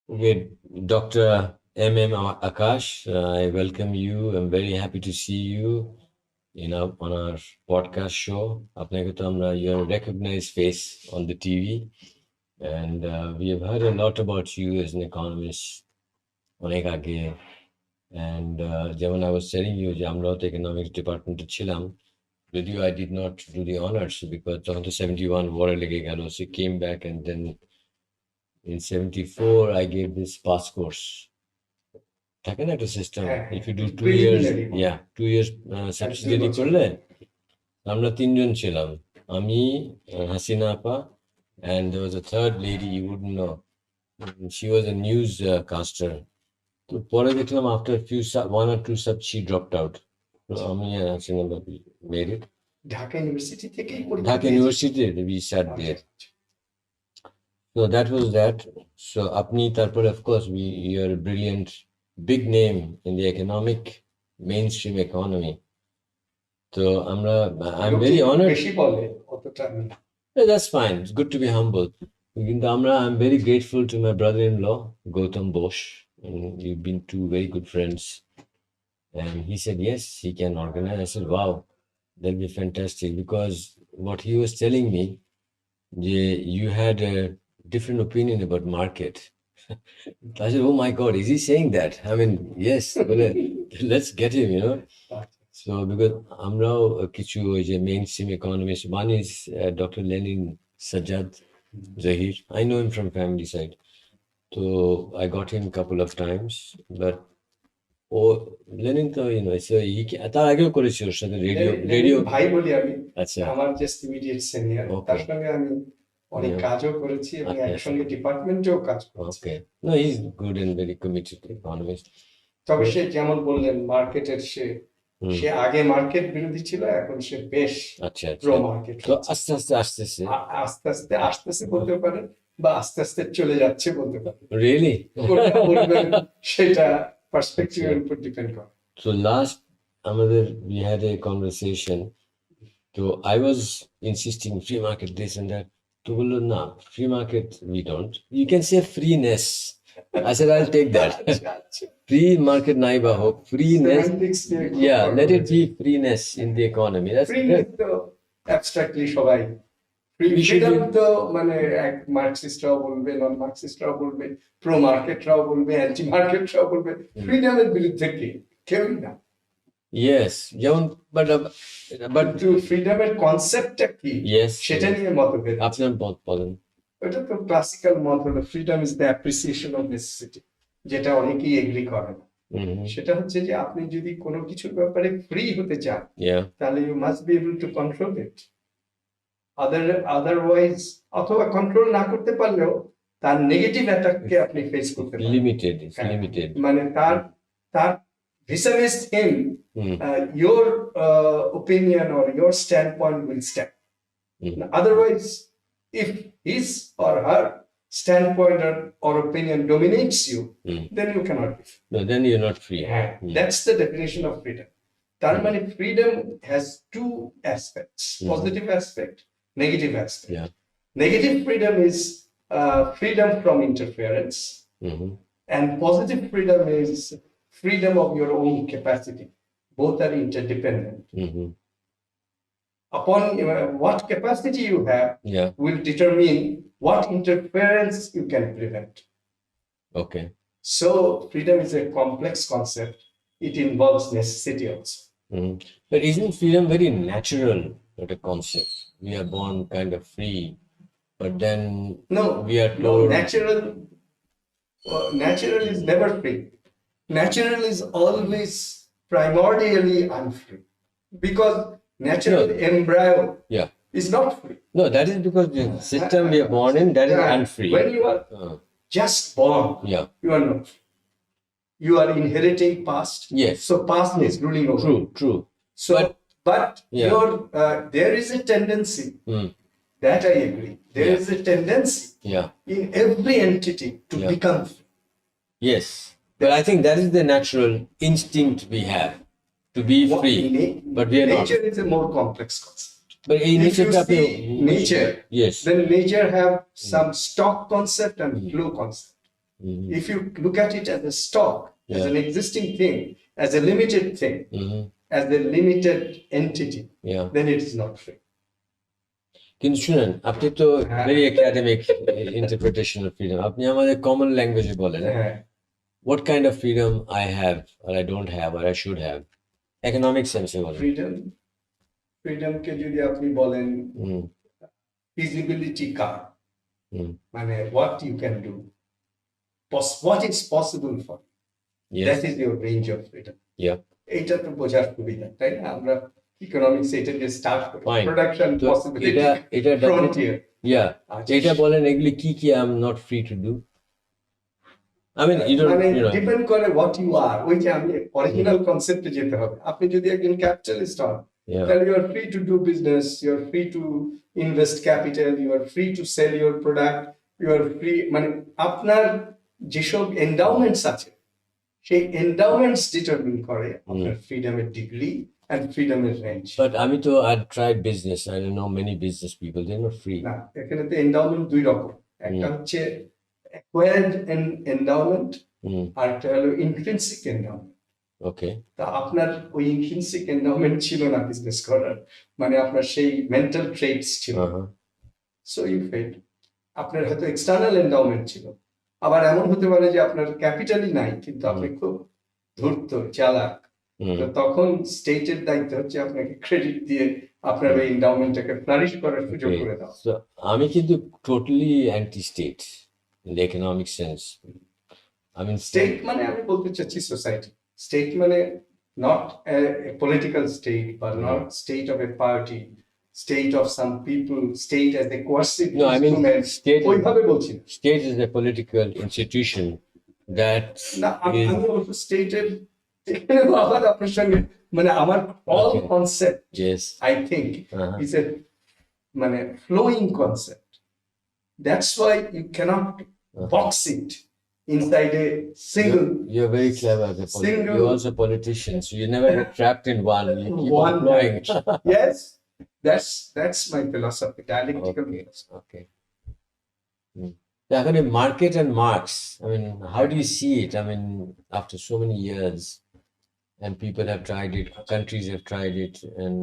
With Dr. Akash, I welcome you. I'm very happy to see you on our podcast show. আপনাকে তো আমরা You're a recognized face on the TV, and we have heard a lot about you as an economist অনেক আগে. And যেমন I was telling you যে আমরাও তো economics department ছিলাম. With you, I did not do the honors because তখন তো 71 war লেগে গেল. So came back, and then in 74 I gave this pass course. থাকে না একটা system, if you do 2 years, 2 years subsidiary করলে আমরা তিনজন ছিলাম, আমি, হাসিনা আপা, and there was a third lady you wouldn't know. She was a news caster. তো পরে দেখলাম after one or two subs she dropped out. So আমি আর হাসিনা বাবি made it. ঢাকা ইউনিভার্সিটি থেকেই Dhaka university we sat there. So that was that. So আপনি তারপরে of course you're a brilliant big name in the economic mainstream economy. So I'm very honored. That's fine. It's good to be humble. I'm very grateful to my brother-in-law, Gautam Bosch. And we've been two very good friends. And he said, yes, he can organize. I said, wow, that'll be fantastic. Because what he was telling me, you had a different opinion about market. I said, oh my God, is he saying that? I mean, yes, let's get him, So, because amrao kichu mainstream economist, one is Dr. Lenin Sajjad Zahir. I know him from family side. So, I got him a couple of times, but Lenin তো so he তার আগেও করেছি ওর সাথে radio ভাই বলি আমি, আচ্ছা, আমার জাস্ট ইমিডিয়েট সিনিয়র, তার সঙ্গে আমি অনেক কাজও করেছি এবং একসঙ্গে ডিপার্টমেন্টেও কাজ করেছি। Okay, no he is good and very committed economist. তবে সে যেমন বললেন মার্কেটের সে আগে মার্কেট বিরোধী ছিল, এখন সে বেশ প্রো মার্কেট। তো আস্তে আস্তে আসতেছে বলতে পারেন, বা আস্তে আস্তে চলে যাচ্ছে বলতে পারেন। রিয়েলি সেটা পার্সপেক্টিভের উপর ডিপেন্ড করে। So last we had a conversation. So I was insisting free market this and that. To বললো না, free market we don't. You can say freeness. I said I'll take that. Free market নাই বা হোক, freeness. Yeah, let it be freeness in the economy. That's freeness তো abstractly সবাই freedom তো মানে এক মার্কসিস্টরাও বলবে, নন মার্কসিস্টরাও বলবে, প্রো মার্কেটরাও বলবে, অ্যান্টি মার্কেটরাও বলবে, ফ্রিডমের বিরুদ্ধে কেউই না। Yes, যেমন but ফ্রিডমের কনসেপ্টটা কি সেটা নিয়ে মতভেদ। আপনার মত বলেন। ওটা তো ক্লাসিক্যাল মত হলো freedom is the appreciation of necessity, যেটা অনেকেই এগ্রি করে না। সেটা হচ্ছে যে আপনি যদি কোনো কিছুর ব্যাপারে ফ্রি হতে চান, তাহলে you must be able to control it. Otherwise, অথবা কন্ট্রোল না করতে পারলেও তার নেগেটিভ অ্যাটাককে আপনি ফেস করতে পারেন। লিমিটেড মানে তার vis-a-vis him, your opinion or your standpoint will stand. Otherwise, if his or her standpoint or opinion dominates you, then you cannot be free. No, then you're not free. That's the definition of freedom. That means freedom has two aspects: positive aspect, negative aspect. Negative freedom is freedom from interference, and positive freedom is freedom of your own capacity. Both are interdependent. Upon what capacity you have will determine what interference you can prevent. Okay. So freedom is a complex concept. It involves necessity also. But isn't freedom very natural, not a concept? We are born kind of free, but then we are told... Natural is never free. Natural is always primordially unfree, because natural embryo is not free. No, that is because the system we are born in, that is unfree. When you are just born, you are not free. You are inheriting past. Yes. So past is ruling over. True. So, but there is a tendency, that I agree, there is a tendency in every entity to become free. Yes. But I think that is the natural instinct we have, to be free, but we are nature not. Nature is a more complex concept. But if you see nature, yes, then nature have some stock concept and flow concept. If you look at it as a stock, as an existing thing, as a limited thing, as a limited entity, then it is not free. কিন্তু শুনেন, আপনি তো very academic interpretation of freedom, আপনি আমাদের common ল্যাঙ্গুয়েজে বলেন what kind of freedom I have or I don't have or I should have, economic sense এ বলেন। ফ্রিডমকে যদি আপনি বলেন feasibility কার, মানে what you can do, what is possible for you, that is your range of freedom. এইটা তো বোঝার সুবিধা, তাই না? আমরা ইকোনমিক্স এটা দিয়ে স্টার্ট করি, প্রোডাকশন পসিবিলিটি, এটা ফ্রন্টিয়ার। এটা বলেন এগুলি কি কি I am not free to do. I mean, depend করে what you are, ওই যে আমি অরিজিনাল কনসেপ্টে যেতে হবে। আপনি যদি একজন ক্যাপিটালিস্ট হন, then you are free to do business, you are free to invest capital, you are free to sell your product, you are free, মানে আপনার যেসব এন্ডাউমেন্টস আছে সেই এন্ডাউমেন্টস ডিটারমিন করে আপনার ফ্রিডমের ডিগ্রি and ফ্রিডমের রেঞ্জ। But আমি তো I tried business, I don't know many business people, they're not free. না, এখানে তো এন্ডাউমেন্ট দুই রকম, একটা হচ্ছে acquired endowment আর একটা হলো intrinsic endowment. ওকে, তা আপনার ওই intrinsic endowment ছিল না বিজনেস করার, মানে আপনার সেই মেন্টাল ট্রেটস ছিল, সো ইউ ফেড। আপনার হয়তো এক্সটার্নাল এন্ডাউমেন্ট ছিল, আবার এমন হতে পারে যে আপনার ক্যাপিটালই নাই কিন্তু আপনি খুব ধূর্ত চালাক, তখন স্টেটের দায়িত্ব হচ্ছে আপনাকে ক্রেডিট দিয়ে আপনার ওই এন্ডাউমেন্টটাকে ফ্লারিশ করার সুযোগ করে দাও। আমি কিন্তু totally anti state in the economic sense. I mean, state মানে আমি বলতে চাচ্ছি সোসাইটি। স্টেট মানে not a political state, but not state of a party, state of some people, state as a coercive no, I mean, state, ওইভাবে বলছি। State is a political institution that না, আমি বলছি স্টেটের আবার আপনার সঙ্গে মানে আমার all concept, yes, I think is a মানে flowing concept. That's why you cannot box it inside a single. You're very clever as a politician. You're also a politician, so you never get trapped in one. You keep on flowing. Yes, that's my philosophy, dialectical philosophy. Okay. Again, market and Marx. I mean, how do you see it? I mean, after so many years, and people have tried it, countries have tried it, and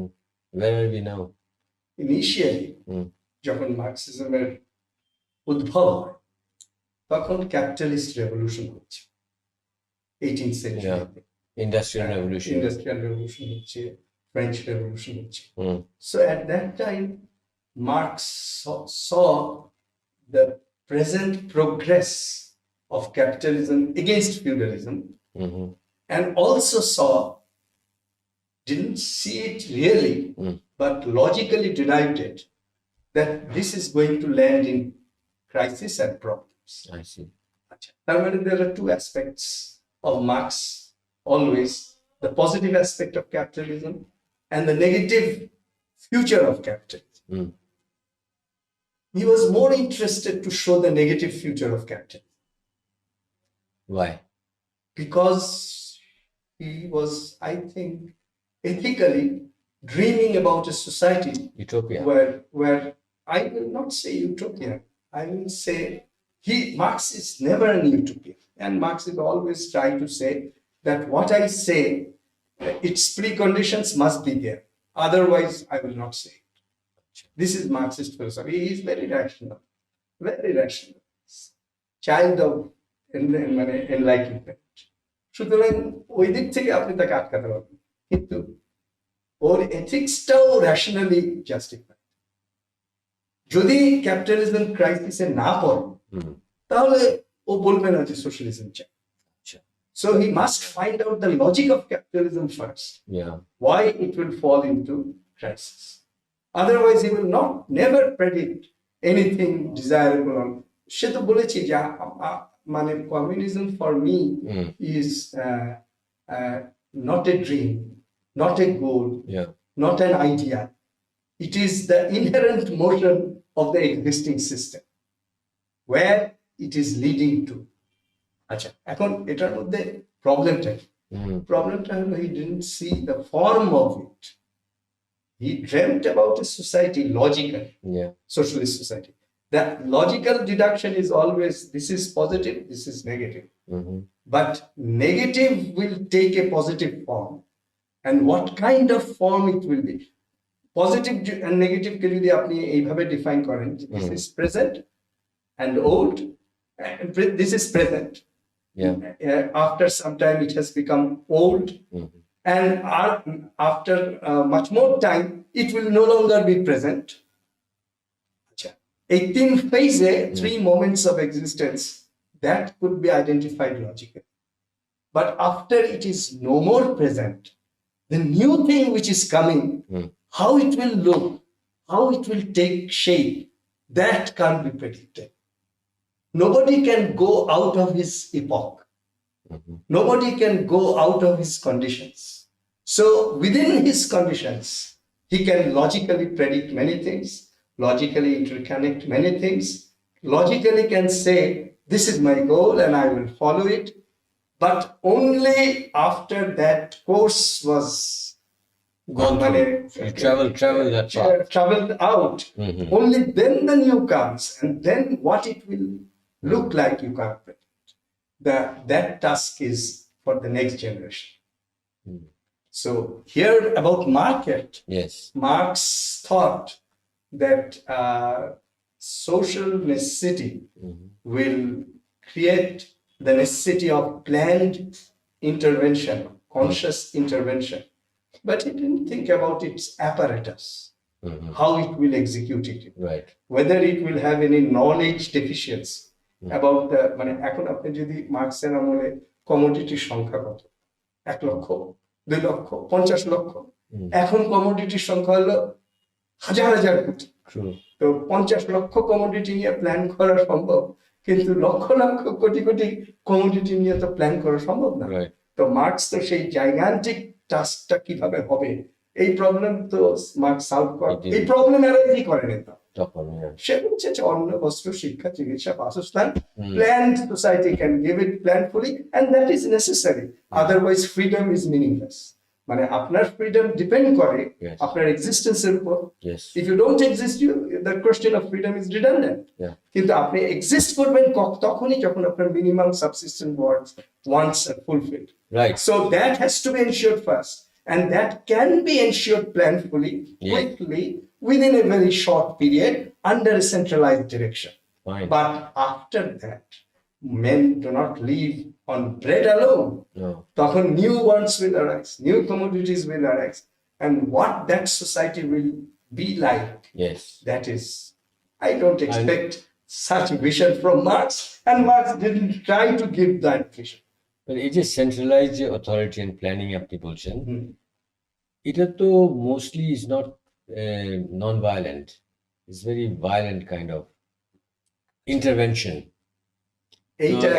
where are we now? Initially, যখন মার্কসিজমের উদ্ভব হয় তখন capitalist revolution হচ্ছে 18th সেঞ্চুরিতে, industrial revolution হচ্ছে, French revolution হচ্ছে। So at that time marks saw the present progress of capitalism against feudalism, and also didn't see it really, but logically derived it that this is going to land in crisis and problems. I see. There are two aspects of Marx always: the positive aspect of capitalism and the negative future of capitalism. He was more interested to show the negative future of capitalism. Why? Because he was, I think, ethically dreaming about a society, utopia, where I will not say utopia, I will say Marx is never an utopia, and Marx is always trying to say that what I say, its preconditions must be there, otherwise I will not say it. This is Marxist philosophy. He is very rational, child of enlightenment. সুতরাং ওই দিক থেকে আপনি তাকে আটকাতে পারবেন, কিন্তু ওর এথিক্সটাও rationally justified. যদি ক্যাপিটালিজম ক্রাইসিসে না পড়ে তাহলে ও বলবে না যে সোশ্যালিজম চাই। So he must find out the logic of capitalism first, why it will fall into crisis. Otherwise he will never predict anything desirable. সে তো বলেছি যে মানে communism for me is not a dream, not a goal, not an idea. It is the inherent motion of the existing system, where it is leading to. আচ্ছা, এখন এটার মধ্যে প্রবলেমটা হলো he didn't see the form of it. He dreamt about a society logically, socialist society, That logical deduction is always this is positive, this is negative. But negative will take a positive form. And what kind of form it will be? Positive and negative কে যদি আপনি এইভাবে define করেন, this is present and old, and this is present. After some time it has become old, and after much more time it will no longer be present. A thin phase, 3 moments of existence that could be identified logically. But after it is no more present, the new thing which is coming, how it will look, how it will take shape, that can't be predicted. Nobody can go out of his epoch. Nobody can go out of his conditions. So within his conditions, he can logically predict many things, logically interconnect many things, logically can say, this is my goal and I will follow it. But only after that course was gone through, travel that path. Traveled out, only then the new comes, and then what it will look like you can't predict. That task is for the next generation. So here about market, Marx thought that social necessity will create the necessity of planned intervention, conscious intervention. But he didn't think about its apparatus, how it will execute it, whether it will have any knowledge deficiency about the, মানে এখন আপনি যদি মার্কসের আমলে কমোডিটির সংখ্যা কত, 1 লক্ষ, 2 লক্ষ, 50 লক্ষ, এখন কমোডিটির সংখ্যা হলো হাজার হাজার কোটি। তো 50 লক্ষ কমোডিটি নিয়ে প্ল্যান করা সম্ভব, কিন্তু লক্ষ লক্ষ কোটি কোটি কমোডিটি নিয়ে তো প্ল্যান করা সম্ভব না। তো মার্কস তো সেই জাইগান্টিক টাস্কটা কিভাবে হবে, এই প্রবলেম তো মার্কস সলভ করে, এই প্রবলেম এরাই করেন না তখন। সে বলছে যে অন্ন, বস্ত্র, শিক্ষা, চিকিৎসা, বাসস্থান, planned society can give it planfully, and that is necessary. Otherwise freedom is meaningless. মানে আপনার ফ্রিডম ডিপেন্ড করে আপনার এক্সিস্টেন্সের উপর। If you don't exist, the question of freedom is redundant. কিন্তু আপনি এক্সিস্ট করবেন তখনই যখন আপনার minimum subsistence wants are fulfilled. So that has to be ensured first, and that can be ensured planfully, quickly, within a very short period, under a centralized direction. But after that, men do not live on bread alone. Tokon new wants will arise, new commodities will arise, and what that society will be like, that is, I don't expect such vision from Marx, and Marx didn't try to give that vision. But it is centralized authority and planning আপনি বলছেন, এটা তো mostly is not non-violent, it's very violent kind of intervention.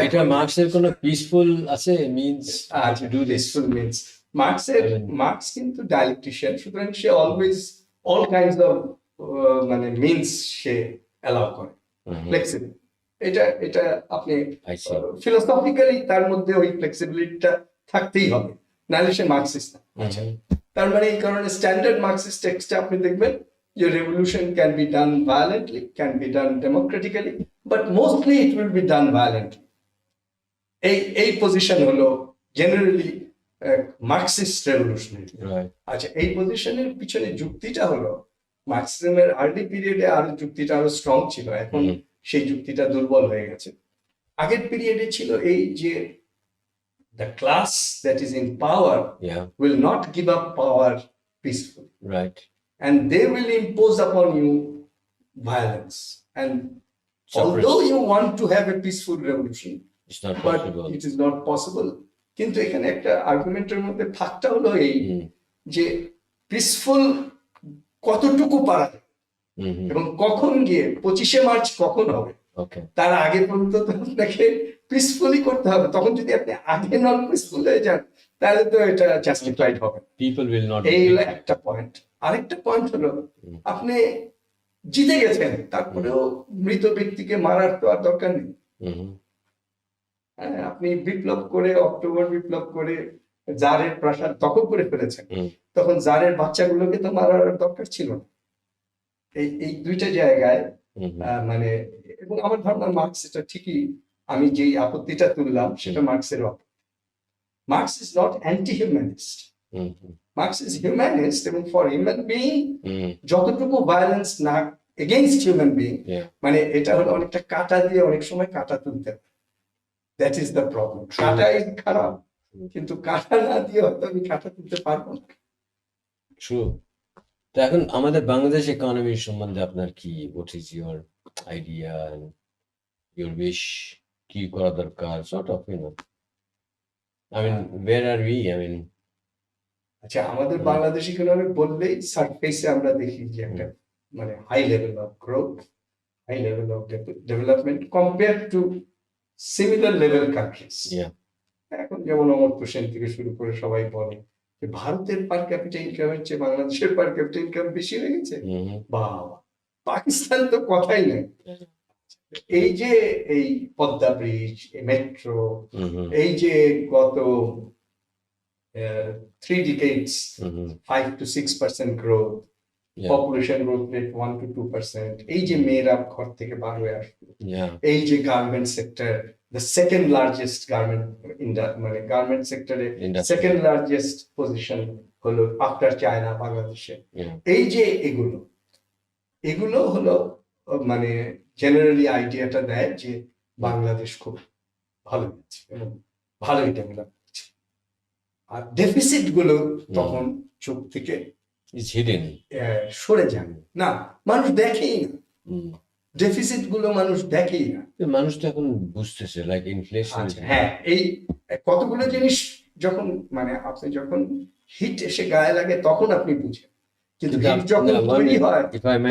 এটা মার্কসের কোনো peaceful আছে means to do this? Peaceful means marks কিন্তু ডায়ালেকটিশিয়ান, সুতরাং সে অলওয়েজ অল কাইন্ডস অফ মানে মিন্স সে অ্যালাউ করে, ফ্লেক্সিবল। এটা আপনি ফিলোসফিক্যালি তার মধ্যে ওই ফ্লেক্সিবিলিটিটা থাকতেই হবে, নাহলে সে মার্কসিস্ট না। তার মানে এই কারণে স্ট্যান্ডার্ড মার্কসিস্ট টেক্সটে আপনি দেখবেন যে revolution can be done violently, can be done democratically, but mostly it will be done violently. এই পজিশন হলো জেনারেলি মার্কসিস্ট রেভলিউশনারি। আচ্ছা, এই পজিশনের পিছনে যুক্তিটা হলো মার্কসিজমের আর্লি পিরিয়ডে আরো যুক্তিটা আরো স্ট্রং ছিল, এখন সেই যুক্তিটা দুর্বল হয়ে গেছে। আগের পিরিয়ডে ছিল এই যে the class that is in power will not give up power peacefully, and they will impose upon you violence, and although you want to have a peaceful revolution, it's not but possible. It is not possible. কিন্তু এখানে একটা আর্গুমেন্টের মধ্যে ফাঁকটা হলো এই যে peaceful কতটুকু পারা যায় এবং কখন গিয়ে 25শে মার্চ কখন হবে, তার আগে পর্যন্ত তো আপনাকে পিসফুলি করতে হবে। তখন যদি আপনি আগে নন পিসফুল হয়ে যান তাহলে তো এটা জাস্টিফাইড হবে। People will not. এই হলো একটা পয়েন্ট। আরেকটা পয়েন্ট হলো আপনি জিতে গেছেন, তারপরেও মৃত ব্যক্তিকে মারার তো আর দরকার নেই। হ্যাঁ, আপনি বিপ্লব করে, অক্টোবর বিপ্লব করে জারের প্রাসাদ দখল করে ফেলেছেন, তখন জারের বাচ্চাগুলোকে তো মারার দরকার ছিল না। এই দুইটা জায়গায় মানে এবং আমার ধারণা মার্কস এটা ঠিকই, আমি যেই আপত্তিটা তুললাম সেটা মার্কসের marks is not anti humanist, marks is humanist, এবং ফর হিউম্যান বিইং যতটুকু ভায়োলেন্স না এগেইনস্ট হিউম্যান বিইং, মানে এটা হলো অনেকটা কাঁটা দিয়ে অনেক সময় কাঁটা তুলতে হয়, দ্যাট ইজ দ্য প্রবলেম। কাঁটা ইজ খারাপ, কিন্তু কাঁটা না দিয়ে হয়তো আমি কাঁটা তুলতে পারবো না। ট্রু। তো এখন আমাদের বাংলাদেশ ইকোনমির সম্বন্ধে আপনার কি, what is your idea and your wish, কি করা দরকার, sort of I mean where are we, I mean. আচ্ছা, আমাদের বাংলাদেশ ইকোনমি বললেই সারফেসে আমরা দেখি যে একটা মানে high level of growth, high level of development compare to similar level countries. এখন যেমন অমর্ত্য সেন থেকে শুরু করে সবাই বলে যে ভারতের পার ক্যাপিটা ইনকামের চেয়ে বাংলাদেশের পার ক্যাপিটা ইনকাম বেশি হয়ে গেছে, বা পাকিস্তান তো কথাই নেই। এই যে এই পদ্মা ব্রিজ, মেট্রো, এই যে গত 3 decades 5 to 6% growth, population growth rate 1 to 2%, এই যে মেয়েরা ঘর থেকে বার হয়ে আসবে, এই যে garment sector, the second largest garment মানে গার্মেন্ট সেক্টরে সেকেন্ড লার্জেস্ট পজিশন হলো আফটার চায়না বাংলাদেশে। এই যে এগুলো হলো মানে জেনারেলি আইডিয়াটা দেয় যে বাংলাদেশ খুব ভালো হচ্ছে এবং ভালোই ডেভেলপ হচ্ছে। আর ডেফিসিট গুলো তখন চোখ থেকে সরে যান না, মানুষ দেখেই না, ডেফিসিট গুলো মানুষ দেখেই না। মানুষ তো এখন বুঝতেছে, লাইক ইনফ্লেশন। হ্যাঁ, এই কতগুলো জিনিস যখন মানে আপনি যখন হিট এসে গায়ে লাগে তখন আপনি বুঝেন, কিন্তু হিট যখন তৈরি হয়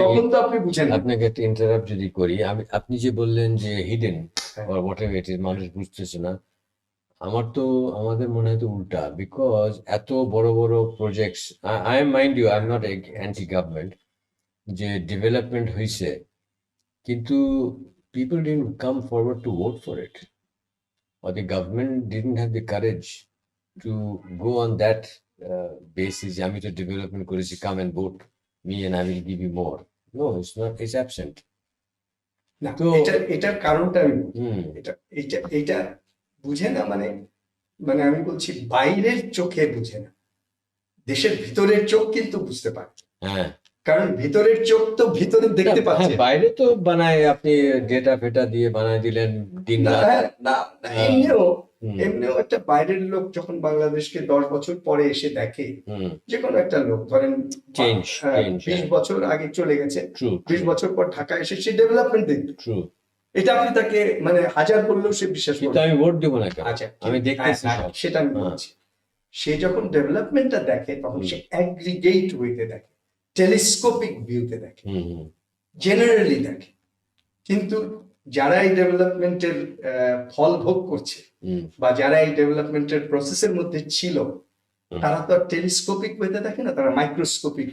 তখন তো আপনি বুঝেন। আপনাকে একটা ইন্টারাপ্ট যদি করি, আপনি যে বললেন যে hidden or whatever it is, মানুষ বুঝতেছে না, আমাদের মনে হয় তো উল্টা, বিকজ এত বড় বড় projects, I am mind you, I am not anti government, যে ডেভেলপমেন্ট হয়েছে, কিন্তু people didn't come forward to vote for it, or the government didn't have the courage to go on that basis. আমি তো development করেছি, come and vote me and I will give you more. No, it's not, it's absent. না, এটার কারণটা আমি এটা বুঝে না, মানে আমি বলছি বাইরের চোখে বুঝে না, দেশের ভিতরের চোখ কিন্তু বুঝতে পারে। হ্যাঁ, কারণ ভিতরের চোখ তো ভিতরে দেখতে পাচ্ছে, বাইরে তো বানায়, আপনি ডেটা ফেটা দিয়ে বানায় দিলেন দিন রাত। না, এমনিও একটা বাইরের লোক যখন বাংলাদেশকে 10 বছর পরে এসে দেখে, যে কোনো একটা লোক ধরেন 20 বছর আগে চলে গেছে, 20 বছর পর ঢাকা এসে সে ডেভেলপমেন্ট দেখবে, এটা আপনি তাকে মানে হাজার বললেও সে বিশ্বাস করবে। আমি ভোট দেবো না, আচ্ছা আমি দেখতেছি, সেটা আমি বলছি। সে যখন ডেভেলপমেন্টটা দেখে তখন সে অ্যাগ্রিগেট ওয়েতে দেখে, টেলিস্কোপিক ভিউতে দেখে, জেনারেলি দেখে। কিন্তু যারা এই ডেভেলপমেন্টের ফল ভোগ করছে বা যারা এই ডেভেলপমেন্টের প্রসেসের মধ্যে ছিল, তারা তো টেলিস্কোপিক ওয়েতে দেখে না, তারা মাইক্রোস্কোপিক।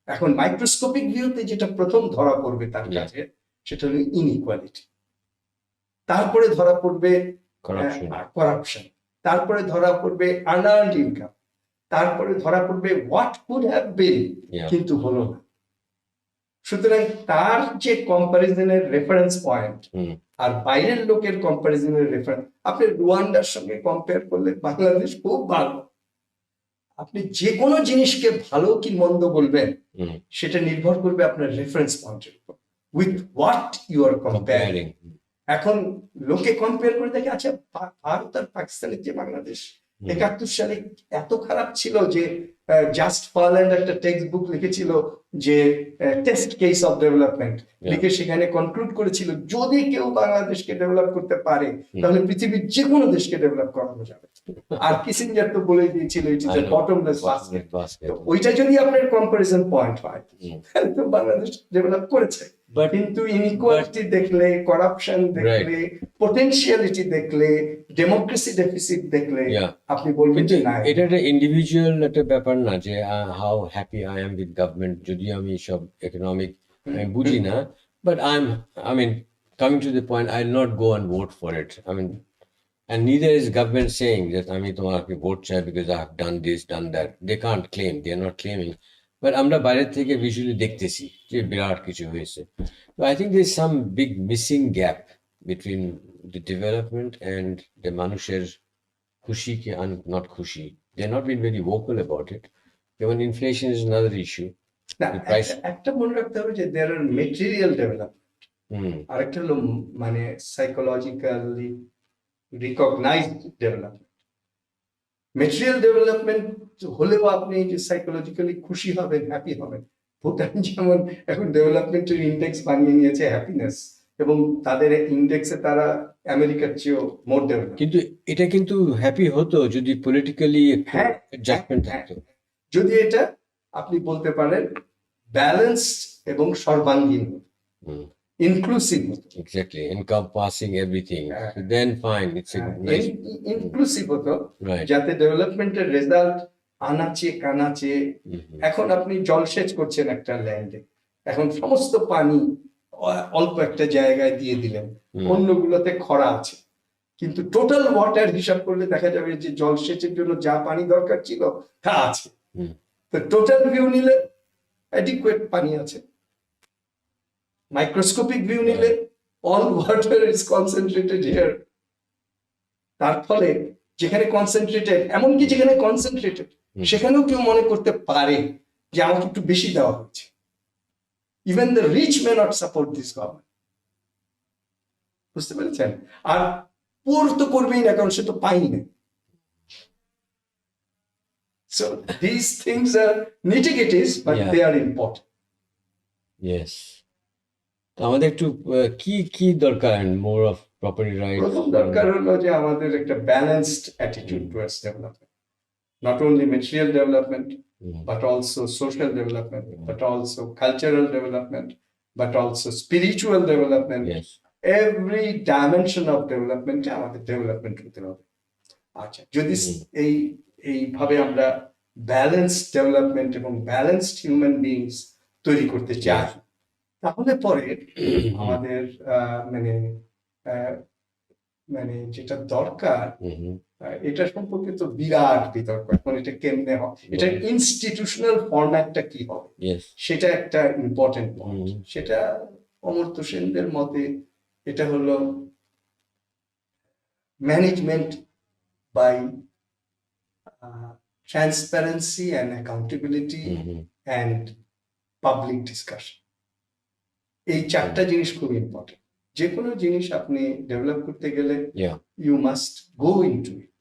এখন মাইক্রোস্কোপিক ভিউতে যেটা প্রথম ধরা পড়বে তার কাছে, সেটা হলো ইনইকুয়ালিটি, তারপরে ধরা পড়বে করাপশন, তারপরে ধরা পড়বে আনআর্নড ইনকাম, তারপরে ধরা পড়বে হোয়াট কুড হ্যাভ বিন কিন্তু হলো না। সুতরাং তার যে কম্পারিজনের রেফারেন্স পয়েন্ট আর বাইরের লোকের কম্পারিজনের রেফারেন্স, আপনি রুয়ান্ডার সঙ্গে কম্পেয়ার করলে বাংলাদেশ খুব ভালো। আপনি যে কোনো জিনিসকে ভালো কি মন্দ বলবেন সেটা নির্ভর করবে আপনার রেফারেন্স পয়েন্টের উপর, with what you are comparing. এখন লোকে কম্পেয়ার করে দেখে, আচ্ছা ভারত আর পাকিস্তানের যে বাংলাদেশ 71 সালে এত খারাপ ছিল যে জাস্ট ফার্ল্যান্ড একটা টেক্সট বুক লিখেছিল যে টেস্ট কেস অফ ডেভেলপমেন্ট, লিখে সেখানে কনক্লুড করেছিল যদি কেউ বাংলাদেশকে ডেভেলপ করতে পারে তাহলে পৃথিবীর যে কোনো দেশকে ডেভেলপ করানো যাবে। আর কিসিঞ্জার তো বলে দিয়েছিল it is a bottomless basket. ওইটা যদি আপনার কম্পারিজন পয়েন্ট হয় তাহলে তো বাংলাদেশ ডেভেলপ করেছে, কিন্তু ইনইকুয়ালিটি দেখলে, করাপশন দেখলে, পটেনশিয়ালিটি দেখলে, ডেমোক্রেসি ডেফিসিট দেখলে আপনি বলবেন যে না, এটা একটা ইন্ডিভিজুয়াল একটা ব্যাপার না যে how happy I am with government. যদিও আমি সব ইকোনমিক বুঝি না, but I mean coming to the point, I'll not go and vote for it. I mean, and neither is government saying that আমি তোমাকে ভোট চাই because I have done this, done that. They can't claim, they are not claiming. But আমরা বাইরের থেকে visually দেখতেছি যে বিরাট কিছু হয়েছে। তো I think there some big missing gap between the development and the মানুষের খুশি কি নট খুশি, they not been very vocal about it. যেমন ইনফ্লেশন ইজ আনাদার ইস্যু। না, প্রাইস একটা মনে রাখতে হবে যে দেয়ার আর মেটেরিয়াল ডেভেলপমেন্ট, আরেকটা হলো মানে psychologically recognized development. Material development হলেও আপনি যে সাইকোলজিক্যালি খুশি হবেন, হ্যাপি হবেন। ভুটান যেমন এখন ডেভেলপমেন্টের ইন্ডেক্স বানিয়ে নিয়েছে হ্যাপিনেস, এবং তাদের ইন্ডেক্সে তারা আমেরিকার চেয়েও মোর ডেভেলপ। কিন্তু এটা কিন্তু হ্যাপি হতো যদি পলিটিক্যালি হ্যাঁ, অ্যাডজাস্টমেন্ট থাকতো। যদি এটা আপনি বলতে পারেন ব্যালেন্সড এবং সর্বাঙ্গীন, inclusive, exactly encompassing everything, then fine, it's a nice inclusive হতো, রাইট। যাতে ডেভেলপমেন্টের রেজাল্ট আনাচে কানাচে। এখন আপনি জলসেচ করছেন একটা ল্যান্ডে, এখন সমস্ত পানি অল্প একটা জায়গায় দিয়ে দিলেন, অন্যগুলোতে খরা আছে, কিন্তু টোটাল ওয়াটার হিসাব করলে দেখা যাবে যে জলসেচের জন্য যা পানি দরকার ছিল তা আছে। তো টোটাল ভিউ নিলে অ্যাডিকুয়েট পানি আছে, মাইক্রোস্কোপিক ভিউ নিলে all water is concentrated here. তার ফলে যেখানে কনসেন্ট্রেটেড, এমনকি যেখানে কনসেন্ট্রেটেড সেখানেও কেউ মনে করতে পারে যে আমাকে একটু বেশি দেওয়া হচ্ছে। Even the rich may not support this government. বুঝতে পেরেছেন? আর পুর তো করবেই না, কারণ সে তো পাইনি না। So these things are nitty-gritties, but they are important. Yes. আমাদের একটু কি দরকার মোর অফ প্রপার্টি রাইট? প্রথম দরকার হলো যে আমাদের একটা balanced attitude towards development, not only material development, but also social development, but also cultural development, but also spiritual development. Yes. Every dimension of development আমাদের ডেভেলপমেন্ট হতে হবে। আচ্ছা, যদি এইভাবে আমরা ব্যালেন্সড ডেভেলপমেন্ট এবং ব্যালেন্সড হিউম্যান বিইংস তৈরি করতে চাই, তাহলে পরে আমাদের মানে মানে যেটা দরকার এটা সম্পর্কে তো বিরাট বিতর্ক। এখন এটা কেমনে হবে, এটা ইনস্টিটিউশনাল ফরম্যাটটা কি হবে, সেটা একটা ইম্পর্টেন্ট পয়েন্ট। সেটা অমর্ত্য সেনদের মতে এটা হলো management by transparency and accountability and public discussion. এই চারটা জিনিস খুব ইম্পর্টেন্ট। যে কোনো জিনিস আপনি ডেভেলপ করতে গেলে you must go into it.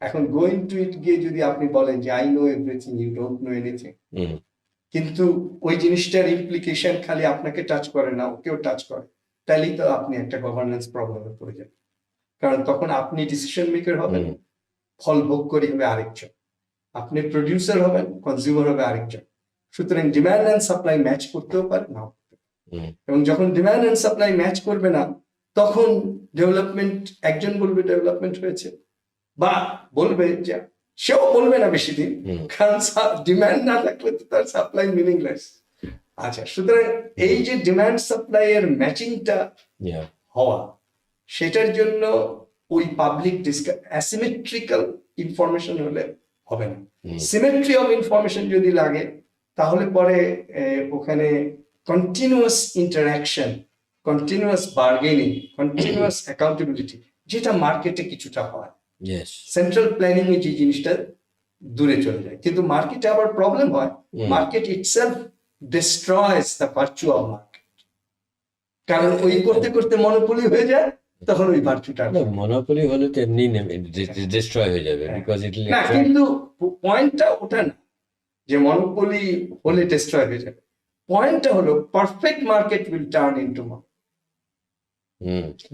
এখন গো ইনটু ইট গিয়ে যদি আপনি বলেন যে I know everything, you don't know anything, কিন্তু ওই জিনিসটার ইমপ্লিকেশন খালি আপনাকে টাচ করে না, ওকেও টাচ করে, তাহলেই তো আপনি একটা গভর্নেন্স প্রবলেমে পড়ে যাবেন। কারণ তখন আপনি ডিসিশন মেকার হবেন, ফল ভোগ করি হবে আরেকজন, আপনি প্রডিউসার হবেন, কনজিউমার হবে আরেকজন। সুতরাং ডিমান্ড অ্যান্ড সাপ্লাই ম্যাচ করতেও পারে না, এবং যখন ডিমান্ড অ্যান্ড সাপ্লাই ম্যাচ করবে না তখন ডেভেলপমেন্ট, একজন বলবে ডেভেলপমেন্ট হয়েছে, বা বলবে যে সেও বলবে না বেশি দিন, কারণ ডিমান্ড না থাকলে তো তার সাপ্লাই মিনিংলেস। আচ্ছা, সুতরাং এই যে ডিমান্ড সাপ্লাই এর ম্যাচিংটা হওয়া, সেটার জন্য ওই পাবলিক অ্যাসিমেট্রিক্যাল ইনফরমেশন হলে হবে না। সিমেট্রি অফ ইনফরমেশন যদি লাগে তাহলে পরে ওখানে continuous interaction, continuous bargaining, continuous accountability, যেটা মার্কেটে কিছুটা হয়, সেন্ট্রাল প্ল্যানিং এ যে জিনিসটা দূরে চলে যায়। কিন্তু মার্কেটে আবার প্রবলেম হয়, market itself destroys the virtue of market, কারণ ওই করতে করতে মনোপলি হয়ে যায়, তখন ওই ভার্চুটা মনোপলি হলে তো এমনি ডিস্ট্রয় হয়ে যাবে, বিকজ ইট না। কিন্তু পয়েন্টটা ওটা না যে মনোপলি হলে ডিস্ট্রয় হয়ে যাবে। পয়েন্টটা হলো perfect market will turn into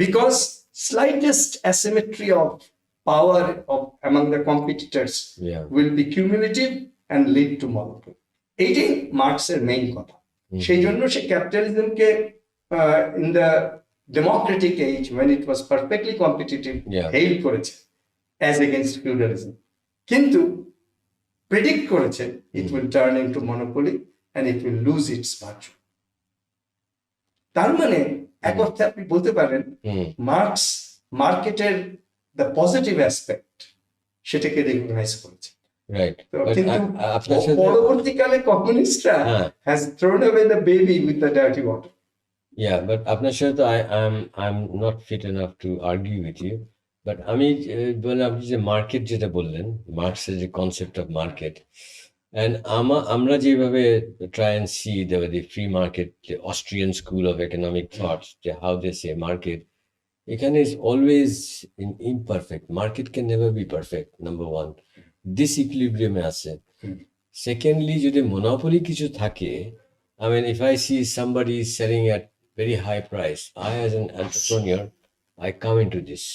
because slightest asymmetry of power of among the competitors will be cumulative and lead to monopoly. এইটাই মার্কসের মেইন কথা। সেই জন্য সে ক্যাপিটালিজমকে in the democratic age when it was perfectly competitive hail করেছে as against feudalism, কিন্তু predict করেছে it will turn into monopoly and it will lose its virtue. তার মানে এক অর্থে আপনি বলতে পারেন মার্কস মার্কেটের দ্য পজিটিভ অ্যাসপেক্ট সেটাকে রিকগনাইজ করেছে, Right. তো But কিন্তু আপনার সাথে পরবর্তীকালে কমিউনিস্টরা হ্যাঁ has thrown away the baby with the dirty water. Yeah, but আপনার সাথে তো I'm not fit enough to argue with you. But আমি বলে আপনি যে মার্কেট যেটা বললেন, মার্কসের যে কনসেপ্ট অফ মার্কেট, and আমরা যেভাবে try and see the free market, the Austrian school of economic thought, how they say market, এখানে is always imperfect. Market can never be perfect, number one. Disequilibrium এ আছে. Secondly, যদি monopoly কিছু থাকে, I mean, if I see somebody selling at very high price, I as an entrepreneur, I come into this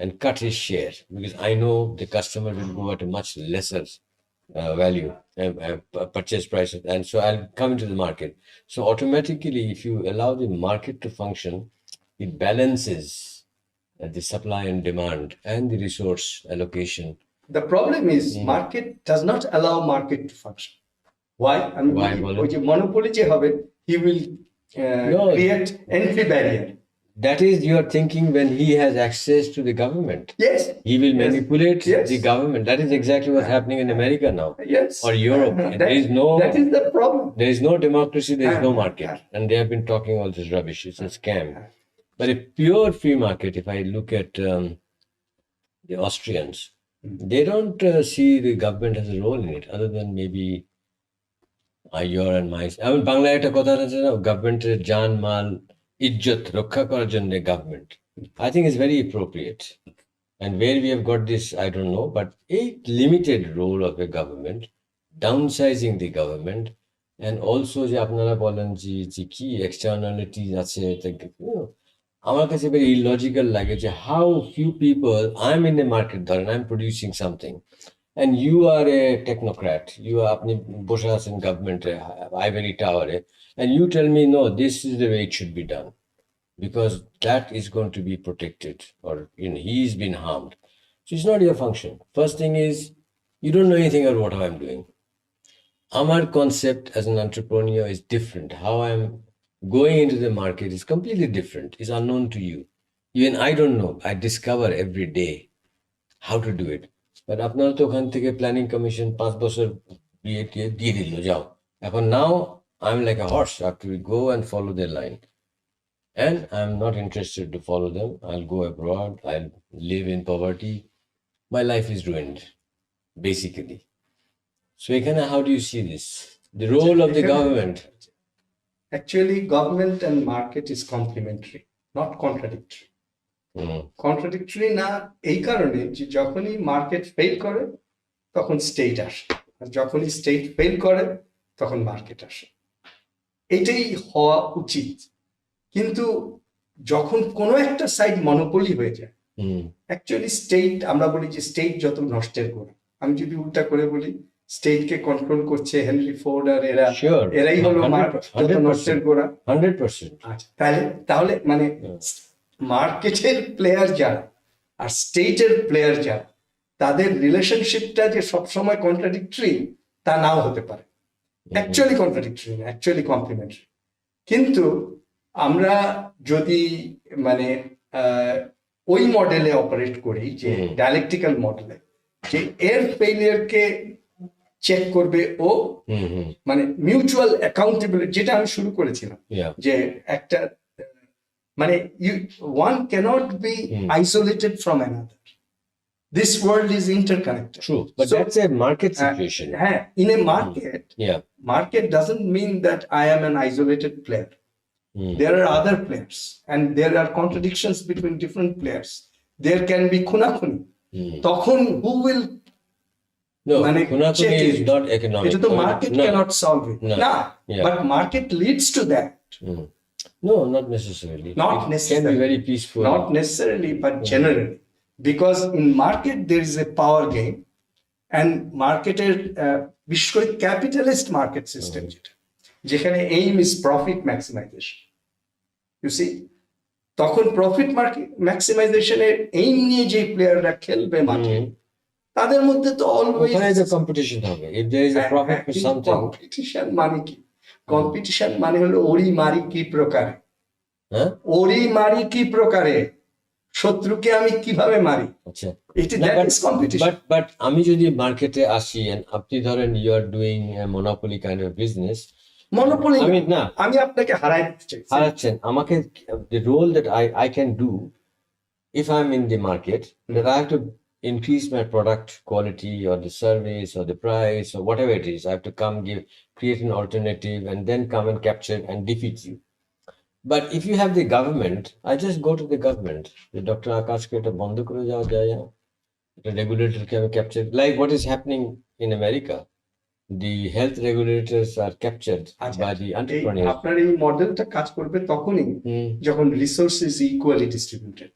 and cut his share because I know the customer will go at a much lesser value purchase price, and so I'll come into the market. So automatically, if you allow the market to function, it balances the supply and demand and the resource allocation. The problem is market does not allow market to function. Why? I mean, Why, বলেন? ওই যে monopoly যে হবে, he will No. create entry barrier. That is your thinking when he has access to the government. Yes. He will Yes. manipulate Yes. the government. That is exactly what's happening in America now. Yes. Or Europe. There is no That is the problem. there is no democracy, there is no market. And they have been talking all this rubbish. It's a scam. But a pure free market, if I look at the Austrians, they don't see the government has a role in it, other than maybe your and my. I mean, বাংলায় একটা কথা আছে না, গভর্নমেন্টের জান মাল ইজ্জত রক্ষা করার জন্য government. I think it's very appropriate. And where we have got this, I don't know, but a limited role of a government, downsizing the government, and also যে আপনারা বলেন যে কি externalities আছে, আমার কাছে very illogical লাগে যে how few people, I'm in the market ধরেন, I'm producing something, and you are a technocrat, আপনি বসে আছেন গভর্নমেন্টে ivory tower, and you tell me no, this is the way it should be done, because that is going to be protected, or he's been harmed. So it's not your function. First thing is, you don't know anything about what I'm doing. Our concept as an entrepreneur is different. How I'm going into the market is completely different. It's unknown to you. Even I don't know. I discover every day how to do it. But আপনারা তো ওখান থেকে planning commission 5 বছর দিয়ে দিল, যাও এখন. now I'm like a horse. I have to go and follow their line. And I'm not interested to follow them. I'll go abroad. I'll live in poverty. My life is ruined, basically. So, Ekana, how do you see this? The role of the government? Actually, government and market is complementary, not contradictory. Contradictory না এই কারণে যে যখনই market fail করে তখন state আসে, আর যখনই state fail করে তখন মার্কেট আসে। এটাই হওয়া উচিত। কিন্তু যখন কোনো একটা সাইড মনোপলি হয়ে যায়, অ্যাকচুয়ালি স্টেট, আমরা বলি যে স্টেট যত নষ্টের গোড়া। আমি যদি উল্টা করে বলি, স্টেটকে কন্ট্রোল করছে হেনরি ফোর্ড আর এরাই হলো যত নষ্টের গোড়া। 100%। আচ্ছা, তাহলে মানে মার্কেটের প্লেয়ার যারা আর স্টেটের প্লেয়ার যারা, তাদের রিলেশনশিপটা যে সবসময় কন্ট্রাডিক্টরি তা নাও হতে পারে। অ্যাকচুয়ালি কন্ট্রাডিক্টরি না, অ্যাকচুয়ালি কমপ্লিমেন্টারি। কিন্তু আমরা যদি মানে ওই মডেলে অপারেট করি, যে ডায়ালেকটিক্যাল মডেলে, যে এর ফেলিয়ারকে চেক করবে ও, মানে মিউচুয়াল অ্যাকাউন্টেবিলিটি, যেটা আমি শুরু করেছিলাম, যে একটা মানে one cannot be isolated from another. This world is interconnected. True, but so, that's a market situation. In a market, market doesn't mean that I am an isolated player. There are other players, and there are contradictions between different players. There can be khunakuni. Tokhon who will? No, khunakuni is not economic. The market cannot solve it. No. But market leads to that. No, not necessarily. Not necessarily. It can be very peaceful. Not necessarily, but generally. Because in market there is a power game, and marketer, বিশেষ করে capitalist market system, যেখানে aim is profit maximization. You see, তখন profit ম্যাক্সিমাইজেশনের aim নিয়ে যে প্লেয়াররা খেলবে মাঠে, তাদের মধ্যে তো অলওয়েজ কম্পিটিশন হবে। If there is a profit for something, competition মানে কি? কম্পিটিশন মানে হলো ওরি মারি কি প্রকারে, ওরি মারি কি প্রকারে শত্রুকে আমি কিভাবে মারি, আচ্ছা that is competition. বাট আমি যদি মার্কেটে আসি and আপনি ধরেন you are doing monopoly kind of business, monopoly না আমি আপনাকে হারাই দিতে চাই। হারাচ্ছেন আমাকে, the role that I can do if I'm in the market, that I have to increase my product quality or the service or the price or whatever it is. I have to create an alternative and then come and capture and defeat you. But if you have the government, I just go to the government. The Dr. Akash ke eta bondo kore jaoya jaya. The regulator can capture, like what is happening in America. The health regulators are captured by the entrepreneurs. আপনার এই মডেলটা কাজ করবে তখনই যখন resource is equally distributed.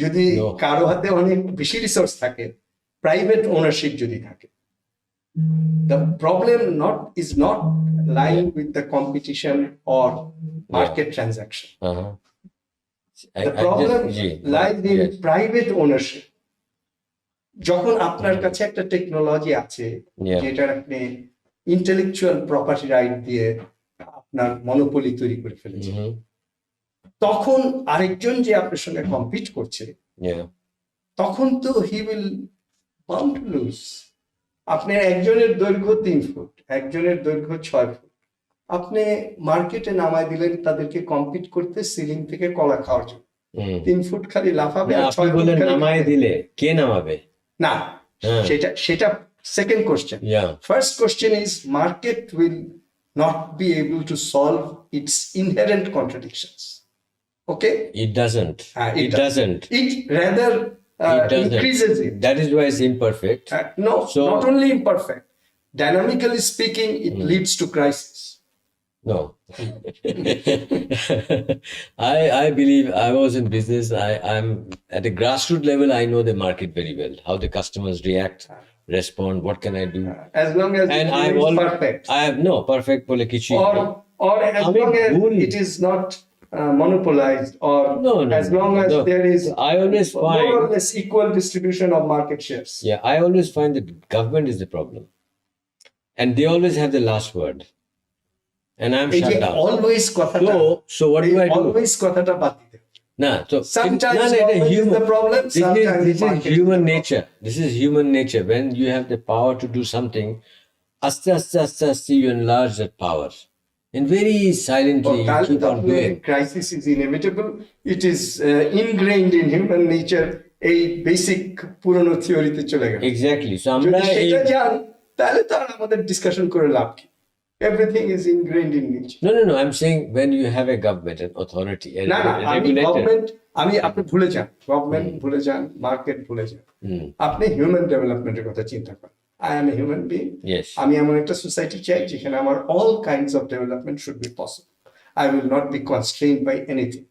যদি কারো হাতে অনেক বেশি রিসোর্স থাকে, প্রাইভেট ওনারশিপ যদি থাকে, the problem is not lying with the competition or market transaction. The problem lies in private ownership. যখন আপনার কাছে একটা টেকনোলজি আছে যেটা আপনি ইন্টেলেকচুয়াল প্রপার্টি রাইট দিয়ে আপনার মনোপলি তৈরি করে ফেলেছেন, তখন আরেকজন যে আপনার সঙ্গে কম্পিট করছে, তখন তো he will bound to lose. আপনার একজনের দৈর্ঘ্য 3 ফুট, একজনের দৈর্ঘ্য 6 ফুট, আপনি মার্কেটে নামায় দিলেন তাদেরকে কম্পিট করতে সিলিং থেকে কলা খাওয়ার জন্য। 3 ফুট খালি লাফাবে আর 6 ফুট নামায় দিলে কে নামাবে? না, সেটা second question. First question is market will not be able to solve its inherent contradictions. Okay? It doesn't. It rather increases it. That is why it's imperfect. No, not only imperfect. Dynamically speaking, it leads to crisis. No. I believe I was in business. I'm at a grassroots level. I know the market very well. How the customers react, respond. What can I do? As long as it is perfect. I have no perfect bole kichu. Or as long as it is not monopolized, or as long as there is I always find more or less equal distribution of market shares. Yeah, I always find that government is the problem, and they always have the last word. And I'm shut down. Always কথাটা, so what do I do? Always কথাটা বাদ দিতে। So sometimes is the problem. This is human nature. This is human nature. When you have the power to do something, aste you enlarge that power. And very silently you keep on doing. Crisis is inevitable. It is ingrained in human nature. A basic পুরনো থিওরিতে চলে গেল। Exactly. So আমরা সেটা জান, তাহলে তো আমাদের discussion করে লাভ কি? Everything is ingrained in nature. No. I'm saying when you have a government, an authority, a regulator. আপনি ভুলে যান, গভর্নমেন্ট ভুলে যান, মার্কেট ভুলে যান, আপনি হিউম্যান ডেভেলপমেন্টের কথা চিন্তা করেন। I am a human being. Yes. আমি এমন একটা সোসাইটি চাই যেখানে আমার all kinds of development should be possible. I will not be constrained by anything.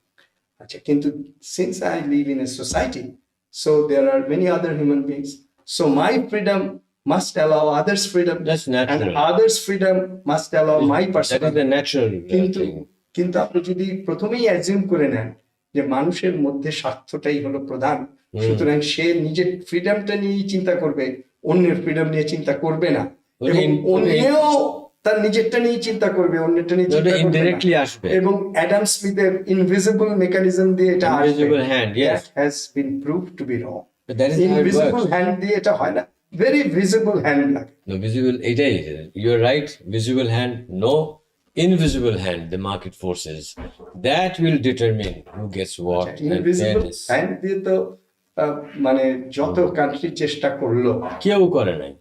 আচ্ছা, কিন্তু since I live in a society, so there are many other human beings. So my freedom must allow others' freedom. That's natural. And others' freedom must allow my personal. That is the natural thing. কিন্তু আপনি যদি প্রথমেই assume করে নেন যে মানুষের মধ্যে স্বার্থটাই হলো প্রধান, সুতরাং সে নিজের ফ্রিডমটা নিয়েই চিন্তা করবে, অন্যের ফ্রিডম নিয়ে চিন্তা করবে না, এবং অন্যও তার নিজেরটা নিয়ে চিন্তা করবে, অন্যেরটা নিয়ে চিন্তা করবে না। এবং অ্যাডাম স্মিথের ইনভিজিবল মেকানিজম দিয়ে এটা আসবে, that has been proved to be wrong. Invisible hand দিয়ে এটা হয় না, very visible hand লাগে। No, visible, you're right, visible hand, no, invisible hand, the market forces, that will determine who gets what. Invisible hand দিয়ে তো মানে যত country চেষ্টা করলো, কেউ করে নাই।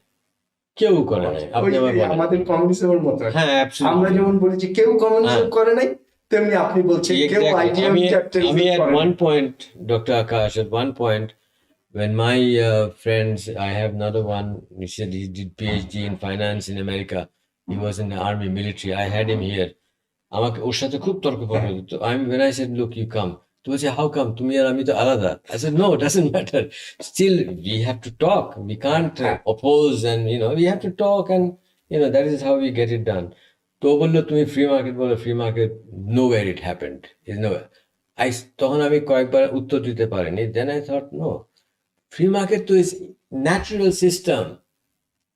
আপনি আমাদের কমিউনিজমের মতো। হ্যাঁ, আমরা যেমন বলি যে কেউ কমিউনিজম করে নাই, তেমনি আপনি বলছেন কেউ আইডিয়াল ক্যাপিটালিজম করে নাই। At one point, Dr. Akash, at one point, when my friends, I have another one, he said he did PhD in finance in America. He was in the army, military. I had him here. আমাকে ওর সাথে খুব তর্ক করতে হতো। When I said, look, you come. তো বলছে, how come? তুমি আর আমি তো আলাদা। I said, no, it doesn't matter. Still, we have to talk. We can't oppose, and we have to talk, and that is how we get it done. তো বললো, তুমি free market বলো, free market, nowhere it happened. তখন আমি কয়েকবার উত্তর দিতে পারিনি। Then I thought, no. Free market is natural system.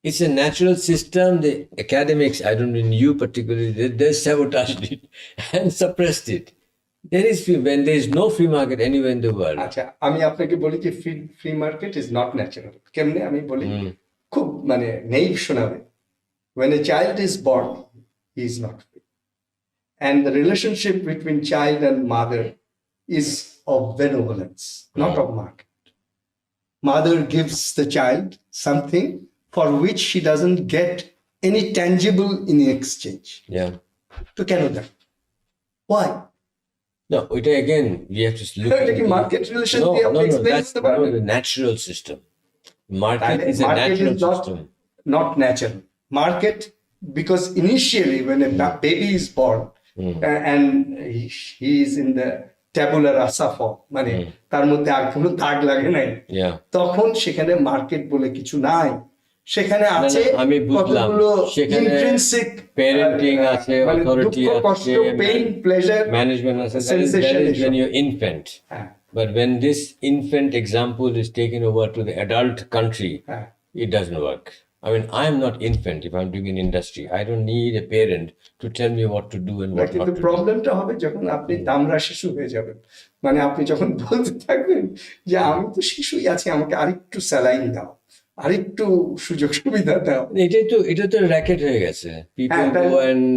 It's a natural system. The academics, I don't mean you particularly, they sabotaged it and suppressed it. There is free, when there is no free market anywhere in the world. আচ্ছা আমি আপনাকে বলি যে free market is not natural. কেমনে আমি বলি, খুব মানে নেই শোনাবে। When a child is born, he is not free. And the relationship between child and mother is of benevolence, not of market. Mother gives the child something for which she doesn't get any tangible in exchange. Yeah. To Canada. Why? No, it again, we have to look at the market relation. No, that's the natural system. Market is a natural system. Not natural. Market, because initially when a baby is born and he is in the tabula rasa form, মানে তার মধ্যে আর কোনো দাগ লাগে নাই, তখন সেখানে market বলে কিছু নাই। সেখানে আছে আমি বুঝলাম, সেখানে ইন্ট্রিনসিক প্যারেন্টিং আছে, অথরিটি আছে, পেইন, প্লেজার, ম্যানেজমেন্ট আছে। That is when you're infant. But when this infant example is taken over to the adult country, it doesn't work. I mean, I'm not infant if I'm doing an industry. I don't need a parent to tell me what to do and what not to do. প্রবলেমটা হবে যখন আপনি দামরা শিশু হয়ে যাবেন। মানে আপনি যখন বলতে থাকবেন যে আমি তো শিশুই আছি, আমাকে আরেকটু স্যালাইন দাও, আরেকটু সুযোগ সুবিধা দাও। এটা তো র‍্যাকেট হয়ে গেছে।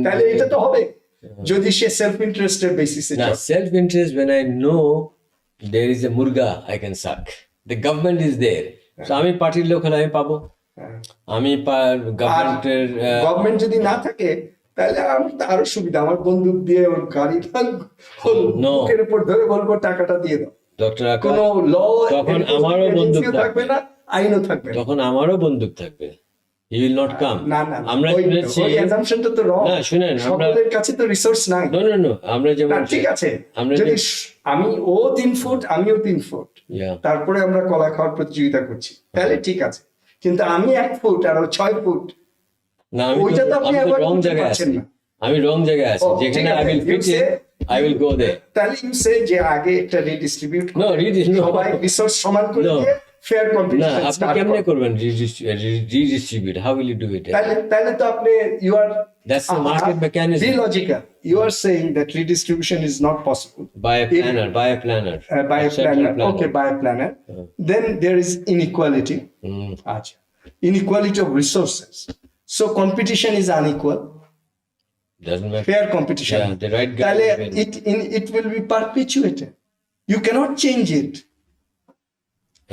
তাহলে এটা তো হবে যদি সে সেলফ ইন্টারেস্টের বেসিসে। না, self interest when I know there is a murga I can suck. The government is there. So আমি পার্টির লোক হলে আমি পাবো। আমি গভর্নমেন্ট যদি না থাকে তাহলে আমার তো আরো সুবিধা, আমার বন্দুক দিয়ে ওর গাড়ি বুকের উপর ধরে বলবো টাকাটা দিয়ে দাও। ডক্টর আকাশ, কোনো ল তখন আমারও বন্দুক থাকবে না, আইনও থাকবে, তখন আমারও বন্দুক থাকবে। He will not come. আমরা শুনেছি, ওই অ্যাজাম্পশনটা তো রং। না শুনেন, সকলের কাছে তো রিসোর্স নাই। নো আমরা যেমন ঠিক আছে, যদি আমি ও 3 ফুট আমিও 3 ফুট, তারপরে আমরা কলা খাওয়ার প্রতিযোগিতা করছি, তাহলে ঠিক আছে। কিন্তু আমি 1 ফুট আর ও 6 ফুট, না ওইটা তো আপনি আবার রং জায়গায় আছেন না। আমি রং জায়গায় আছি, যেখানে I will fit in, I will go there. তাহলে ইউ সে যে আগে একটা রিডিস্ট্রিবিউট, সবাই রিসোর্স সমান করে দিয়ে ফেয়ার কম্পিটিশন স্টার্ট করুন। আপনি কেমনে করবেন redistribute? How will you do it? তাহলে তো আপনি you are, that's the market mechanism. Be logical. You are saying that redistribution is not possible by a planner. Okay, by a planner. Then there is inequality. Inequality of resources. So competition is unequal. Doesn't matter. Fair competition. Yeah, the right guy. It will be perpetuated. You cannot change it.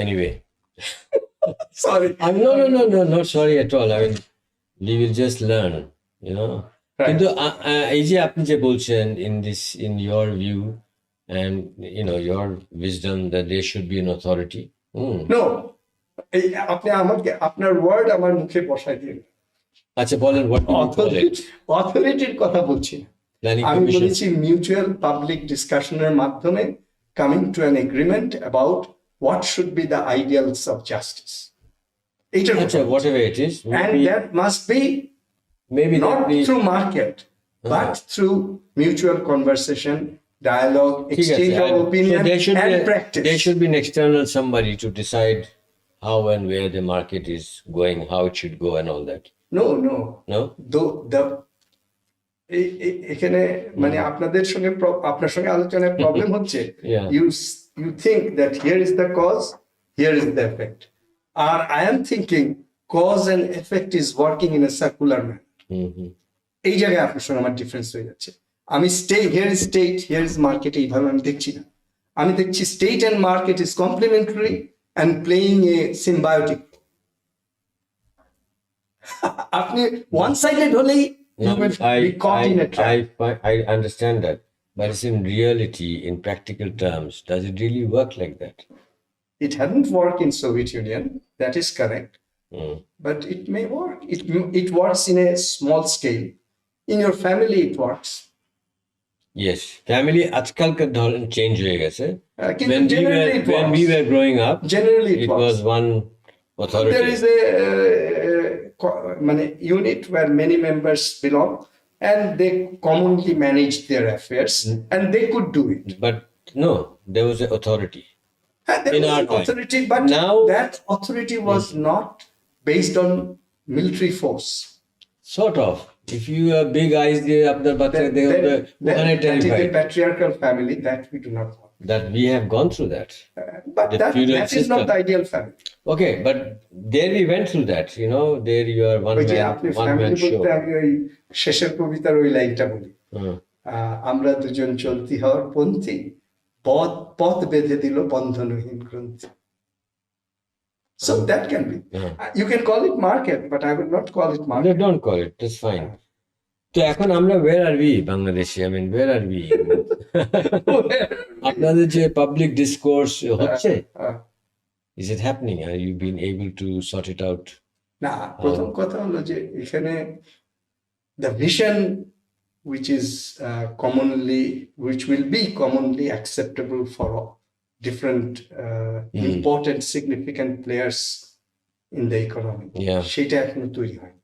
Anyway. Sorry. No, not sorry at all. I mean, we will just learn, you know. কিন্তু এই যে আপনি যে বলছেন in your view and your wisdom that there should be an authority. No, আপনি আমাকে আপনার word আমার মুখে বসাই দিন। আচ্ছা বলেন, what do you call it? অথরিটির কথা বলছি না, আমি বলেছি মিউচুয়াল পাবলিক ডিসকাশনের মাধ্যমে coming to an agreement about what should be the ideals of justice. Whatever it is, and that must be maybe not through market, but through mutual conversation, dialogue, exchange of opinion, and practice. There should be an external somebody to decide how and where the market is going, how it should go, and all that. No. The এখানে মানে আপনার সঙ্গে আলোচনায় problem হচ্ছে, you think that here is the cause, here is the effect. Or I am thinking cause and effect is working in a circular manner. এই জায়গায় আপনার সঙ্গে আমার ডিফারেন্স হয়ে যাচ্ছে। আমি here is state, here is market, এইভাবে আমি দেখছি না। আমি দেখছি state and market is complementary and playing a symbiotic. আপনি one sided হলেই you will be caught in a trap. I understand that. But it's in reality, in practical terms, does it really work like that? It hadn't worked in Soviet Union, that is correct. But it may work. It works in a small scale. In your family, it works. Yes, family আজকালকার ধরন change হয়ে গেছে. When we were growing up, generally it was one authority. There is a unit where many members belong, and they commonly managed their affairs, and they could do it. But no, there was an authority. There was an authority, but now that authority was not based on military force. Sort of, If you have big eyes দিয়ে আপনার বাচ্চাকে দেখে ওখানে that is a terrified. patriarchal family that we do not want. That we have gone through that. But The that feudal is not system. the ideal family. Okay, but there we went through that, you know, there you are ওই যে আপনি one man family show. বলতে আমি ওই শেষের কবিতার ওই লাইনটা বলি, আমরা দুজন চলতি হওয়ার পন্থী, পথ বেঁধে দিল বন্ধনহীন গ্রন্থি. So that can be. You can call it market, but I would not call it No, market. don't call it, that's fine. তো এখন আমরা where are we বাংলাদেশে? I mean, where are we? আপনাদের যে পাবলিক ডিসকোর্স হচ্ছে, is it happening? Are you been able to sort it out? না, প্রথম কথা হলো যে এখানে the vision which is which will be commonly acceptable for different important significant players in the economy, সেটা এখনো তৈরি হয়।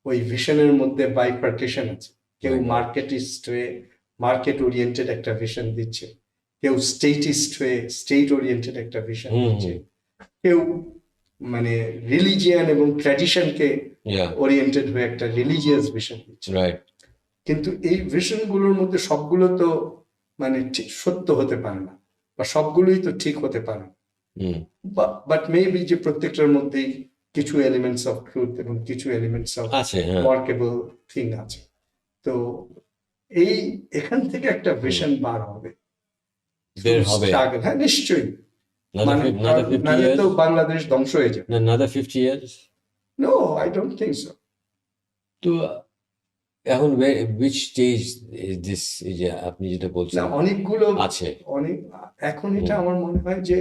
ওই ভিশনের মধ্যে বাইফার্কেশন আছে, কেউ মার্কেটিস্ট হয়ে মার্কেট ওরিয়েন্টেড একটা ভিশন দিচ্ছে, কেউ স্টেটিস্ট হয়ে স্টেট ওরিয়েন্টেড একটা ভিশন দিচ্ছে, কেউ মানে রিলিজিয়ান এবং ট্র্যাডিশনকে ওরিয়েন্টেড হয়ে একটা রিলিজিয়াস ভিশন দিচ্ছে। কিন্তু এই ভিশন গুলোর মধ্যে সবগুলো তো মানে ঠিক সত্য হতে পারে না, বা সবগুলোই তো ঠিক হতে পারে না, বাট মেবি যে প্রত্যেকটার মধ্যেই কিছু এলিমেন্টস অফ ট্রুথ এবং কিছু এলিমেন্টস অফ ওয়ার্কেবল থিং আছে। তো এখান থেকে একটা ভিশন বার হবে, হ্যাঁ নিশ্চয়ই, মানে তো বাংলাদেশ ধ্বংস হয়ে যাবে। Another 50 years? No, I don't think so. তো এখন which stage is this, এই যে আপনি যেটা বলছেন অনেকগুলো আছে, এখন এটা আমার মনে হয় যে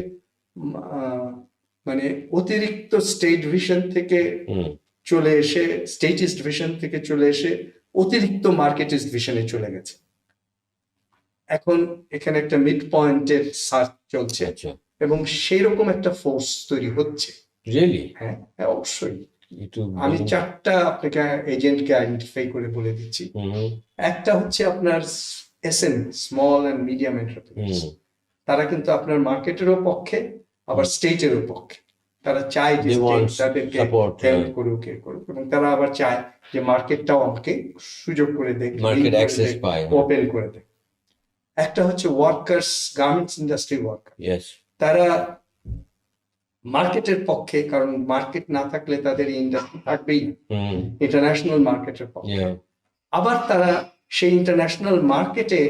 মানে অতিরিক্ত স্টেট ভিশন থেকে চলে এসে, স্টেটিস্ট ভিশন থেকে চলে এসে অতিরিক্ত মার্কেটিস্ট ভিশনে চলে গেছে। এখন এখানে একটা মিড পয়েন্টের সার্চ চলছে এবং সেই রকম একটা ফোর্স তৈরি হচ্ছে। রিয়েলি? হ্যাঁ, অবশ্যই। আমি 4টা আপনাকে এজেন্টকে আইডেন্টিফাই করে বলে দিচ্ছি। একটা হচ্ছে আপনার SME, small and medium enterprise. তারা কিন্তু আপনার মার্কেটেরও পক্ষে, আবার স্টেটেরও পক্ষে। তারা চায় যে তাদেরকে হেল্প করুক, এবং তারা আবার চায় যে মার্কেটটাও আমাকে সুযোগ করে দেয়, মার্কেট অ্যাক্সেস পায়, ওপেন করে দেয়। একটা হচ্ছে ওয়ার্কার্স, গার্মেন্টস ইন্ডাস্ট্রি ওয়ার্কার। তারা মার্কেটের পক্ষে, কারণ মার্কেট না থাকলে তাদের ইন্ডাস্ট্রি থাকবেই না, ইন্টারন্যাশনাল মার্কেটের পক্ষে। আবার তারা সেই ইন্টারন্যাশনাল মার্কেটে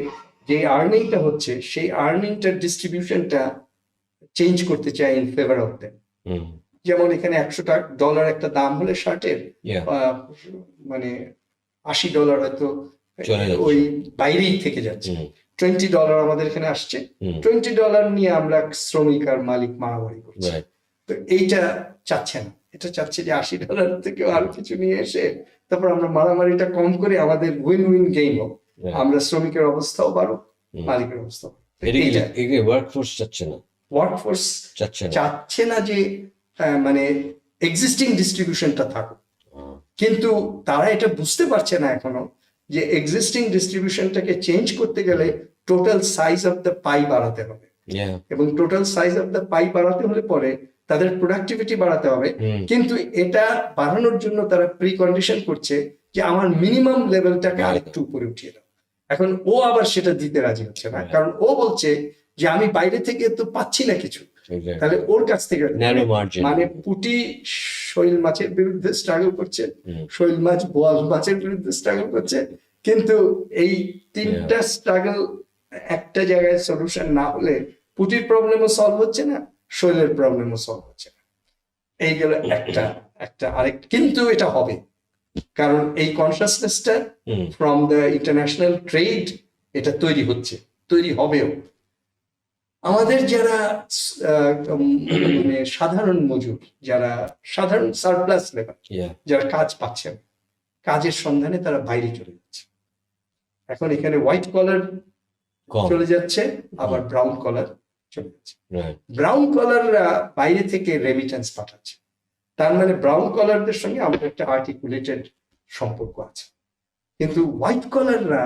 যে আর্নিংটা হচ্ছে, সেই আর্নিংটার ডিস্ট্রিবিউশনটা চেঞ্জ করতে চায় ইন ফেভার অফ দেম। যেমন এখানে $100 একটা দাম হলে শার্টের, মানে $80 হয়তো ওই বাইরেই থেকে যাচ্ছে, $20 আমাদের এখানে আসছে, $20 নিয়ে আমরা শ্রমিক আর মালিক মারামারি করছি। তো এইটা চাচ্ছে না, এটা চাচ্ছে যে $80 থেকে আরো কিছু নিয়ে এসে তারপর আমরা মারামারিটা কম করে আমাদের উইন উইন গেইন হোক, আমরা শ্রমিকের অবস্থাও বাড়ুক, মালিকের অবস্থাও। ওয়ার্কফোর্স চাচ্ছে না যে মানে এক্সিস্টিং ডিস্ট্রিবিউশনটা থাকুক, কিন্তু তারা এটা বুঝতে পারছে না এখনো যে এক্সিস্টিং ডিস্ট্রিবিউশনটাকে চেঞ্জ করতে গেলে টোটাল সাইজ অফ দ্য পাই বাড়াতে হবে, এবং টোটাল সাইজ অফ দ্য পাই বাড়াতে হলে পরে তাদের প্রোডাক্টিভিটি বাড়াতে হবে। কিন্তু এটা বাড়ানোর জন্য তারা প্রি কন্ডিশন করছে যে আমার মিনিমাম লেভেলটাকে আরেকটু উপরে উঠিয়ে দাও। এখন ও আবার সেটা দিতে রাজি হচ্ছে না, কারণ ও বলছে যে আমি বাইরে থেকে তো পাচ্ছি না কিছু, তাহলে ওর কাছ থেকে মানে পুঁটি শৈল মাছের বিরুদ্ধে স্ট্রাগল করছে, শৈল মাছ বোয়াল মাছের বিরুদ্ধে স্ট্রাগল করছে, কিন্তু এই তিনটা স্ট্রাগল একটা জায়গায় সলিউশন না হলে পুঁটির প্রবলেমও সলভ হচ্ছে না, শৈলের প্রবলেমও সলভ হচ্ছে না। এই গেল একটা আরেক, কিন্তু এটা হবে, কারণ এই কনসাসনেসটা ফ্রম দ্য ইন্টারন্যাশনাল ট্রেড এটা তৈরি হচ্ছে, তৈরি হবেও। আমাদের যারা মানে সাধারণ মজুর, যারা সাধারণ সারপ্লাস লেবার, যারা কাজ পাচ্ছে না, কাজের সন্ধানে তারা বাইরে চলে যাচ্ছে। এখন এখানে হোয়াইট কলার চলে যাচ্ছে, আবার ব্রাউন কলার চলে যাচ্ছে। ব্রাউন কলাররা বাইরে থেকে রেমিটেন্স পাঠাচ্ছে, তার মানে ব্রাউন কলারদের সঙ্গে আমাদের একটা আর্টিকুলেটেড সম্পর্ক আছে। কিন্তু হোয়াইট কলাররা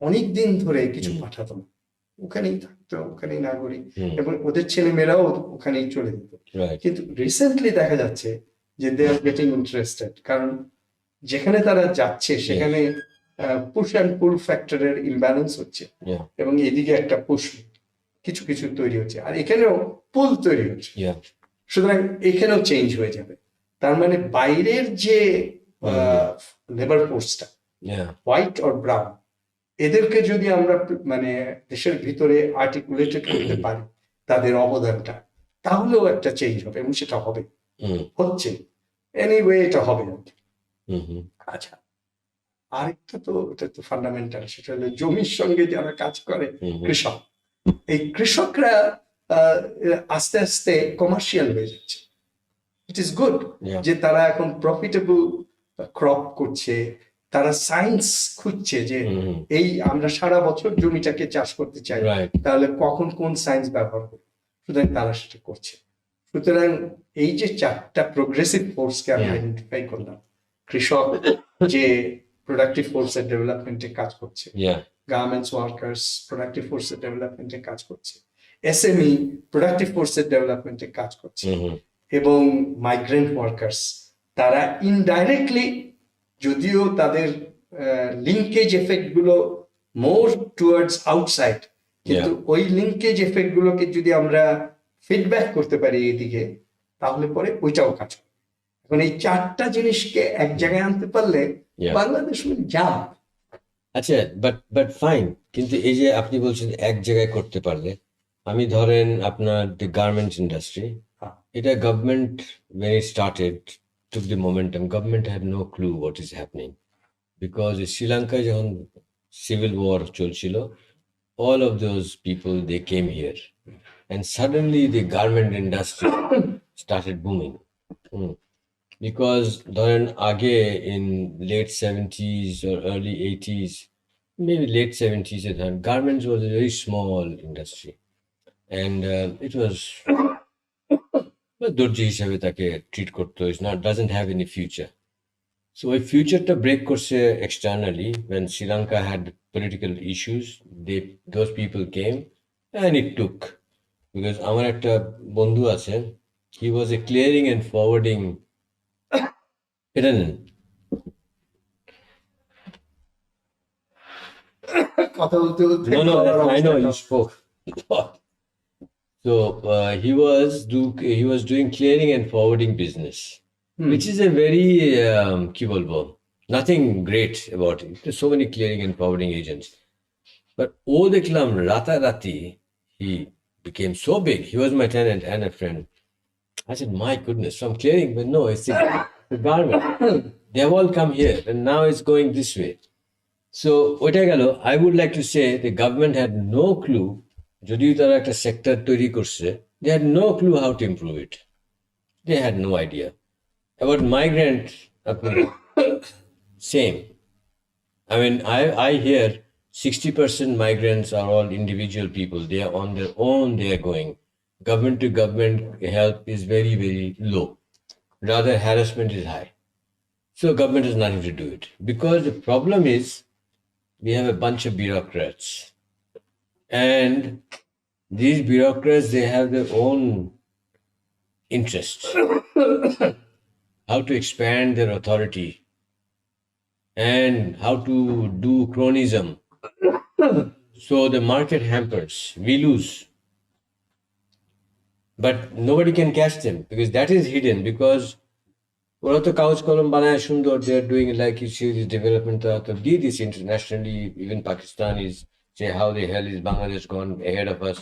অনেকদিন ধরে কিছু পাঠাতো না, ওখানেই থাকতো, ওখানেই নাগরিক, এবং ওদের ছেলে মেয়েরাও ওখানেই চলে যেত। কিন্তু রিসেন্টলি দেখা যাচ্ছে যে দে আর গেটিং ইন্টারেস্টেড, কারণ যেখানে তারা যাচ্ছে সেখানে পুশ অ্যান্ড পুল ফ্যাক্টরের ইমব্যালেন্স হচ্ছে, এবং এদিকে একটা পুশ কিছু কিছু তৈরি হচ্ছে, আর এখানেও পুল তৈরি হচ্ছে। সুতরাং এখানেও চেঞ্জ হয়ে যাবে। তার মানে বাইরের যে লেবার ফোর্সটা, হোয়াইট অর ব্রাউন, এদেরকে যদি আমরা মানে দেশের ভিতরে আর্টিকুলেটেড করতে পারি তাদের অবদানটা, তাহলেও একটা চেঞ্জ হবে, এবং সেটা হবে, হচ্ছে এনিওয়ে, এটা হবে। আচ্ছা, আরেকটা তো এটা তো ফান্ডামেন্টাল, সেটা হলো জমির সঙ্গে যারা কাজ করে, কৃষক। এই কৃষকরা আস্তে আস্তে কমার্শিয়াল হয়ে যাচ্ছে। ইট ইজ গুড যে তারা এখন প্রফিটেবল ক্রপ করছে, তারা সায়েন্স খুঁজছে যে এই আমরা সারা বছর জমিটাকে চাষ করতে চাই, তাহলে কখন কোন সায়েন্স ব্যবহার করব, সুতরাং তারা সেটা করছে। সুতরাং এই যে চারটা প্রোগ্রেসিভ ফোর্সকে আমি আইডেন্টিফাই করলাম, কৃষক যে প্রোডাক্টিভ ফোর্সের ডেভেলপমেন্টে কাজ করছে, গার্মেন্টস ওয়ার্কার্স প্রোডাক্টিভ ফোর্সের ডেভেলপমেন্টে কাজ করছে, এসএমই প্রোডাক্টিভ ফোর্সের ডেভেলপমেন্টে কাজ করছে, এবং মাইগ্রেন্ট ওয়ার্কার্স, তারা ইনডাইরেক্টলি, যদিও তাদের লিঙ্কেজ এফেক্ট গুলো মোর টুয়ার্ডস আউটসাইড, কিন্তু ওই লিঙ্কেজ এফেক্ট গুলোকে যদি আমরা ফিডব্যাক করতে পারি এদিকে, তাহলে পরে ওইটাও কাজ হবে। এখন এই চারটা জিনিসকে এক জায়গায় আনতে পারলে বাংলাদেশ যা। আচ্ছা, বাট ফাইন, কিন্তু এই যে আপনি বলছেন এক জায়গায় করতে পারলে, আমি ধরেন আপনার গার্মেন্টস ইন্ডাস্ট্রি, এটা government when it started took the momentum. Government had no clue what is happening because Sri Lanka যখন civil war চলছিল, all of those people they came here and suddenly the garment industry started booming. Because ধরেন আগে in late 70s or early 80s, maybe late 70s, garments was a very small industry and it was দর্জি হিসাবে তাকে treat করতো, doesn't have any future. So ওই ফিউচারটা break করছে externally when Sri Lanka had political issues. Those people came and it took, because আমার একটা বন্ধু আছে, he was a clearing and forwarding, এটা নেন কথা বলতে বলতে, no I know you spoke. So he was doing clearing and forwarding business, which is a very কি বলবো, nothing great about it. There's so many clearing and forwarding agents, but ও দেখলাম রাতারাতি he became so big. He was my tenant and a friend. I said, my goodness, from clearing, but no, it's the garment. They have all come here and now it's going this way. So ওইটা গেল। I would like to say the government had no clue, যদিও তারা একটা sector তৈরি করছে, they had no clue how to improve it. They had no idea. About migrant, same. I mean, I hear 60% migrants are all individual people. They are on their own, they are going. Government to government help is very, very low. Rather, harassment is high. So government has nothing to do it. Because the problem is, we have a bunch of bureaucrats. And these bureaucrats, they have their own interests. How to expand their authority and how to do cronyism. So the market hampers, we lose. But nobody can catch them because that is hidden, because ওরা তো কাগজ কলম বানায় সুন্দর, they are doing like you see this development, did this internationally, even Pakistan is say how the hell is Bangladesh gone ahead of us,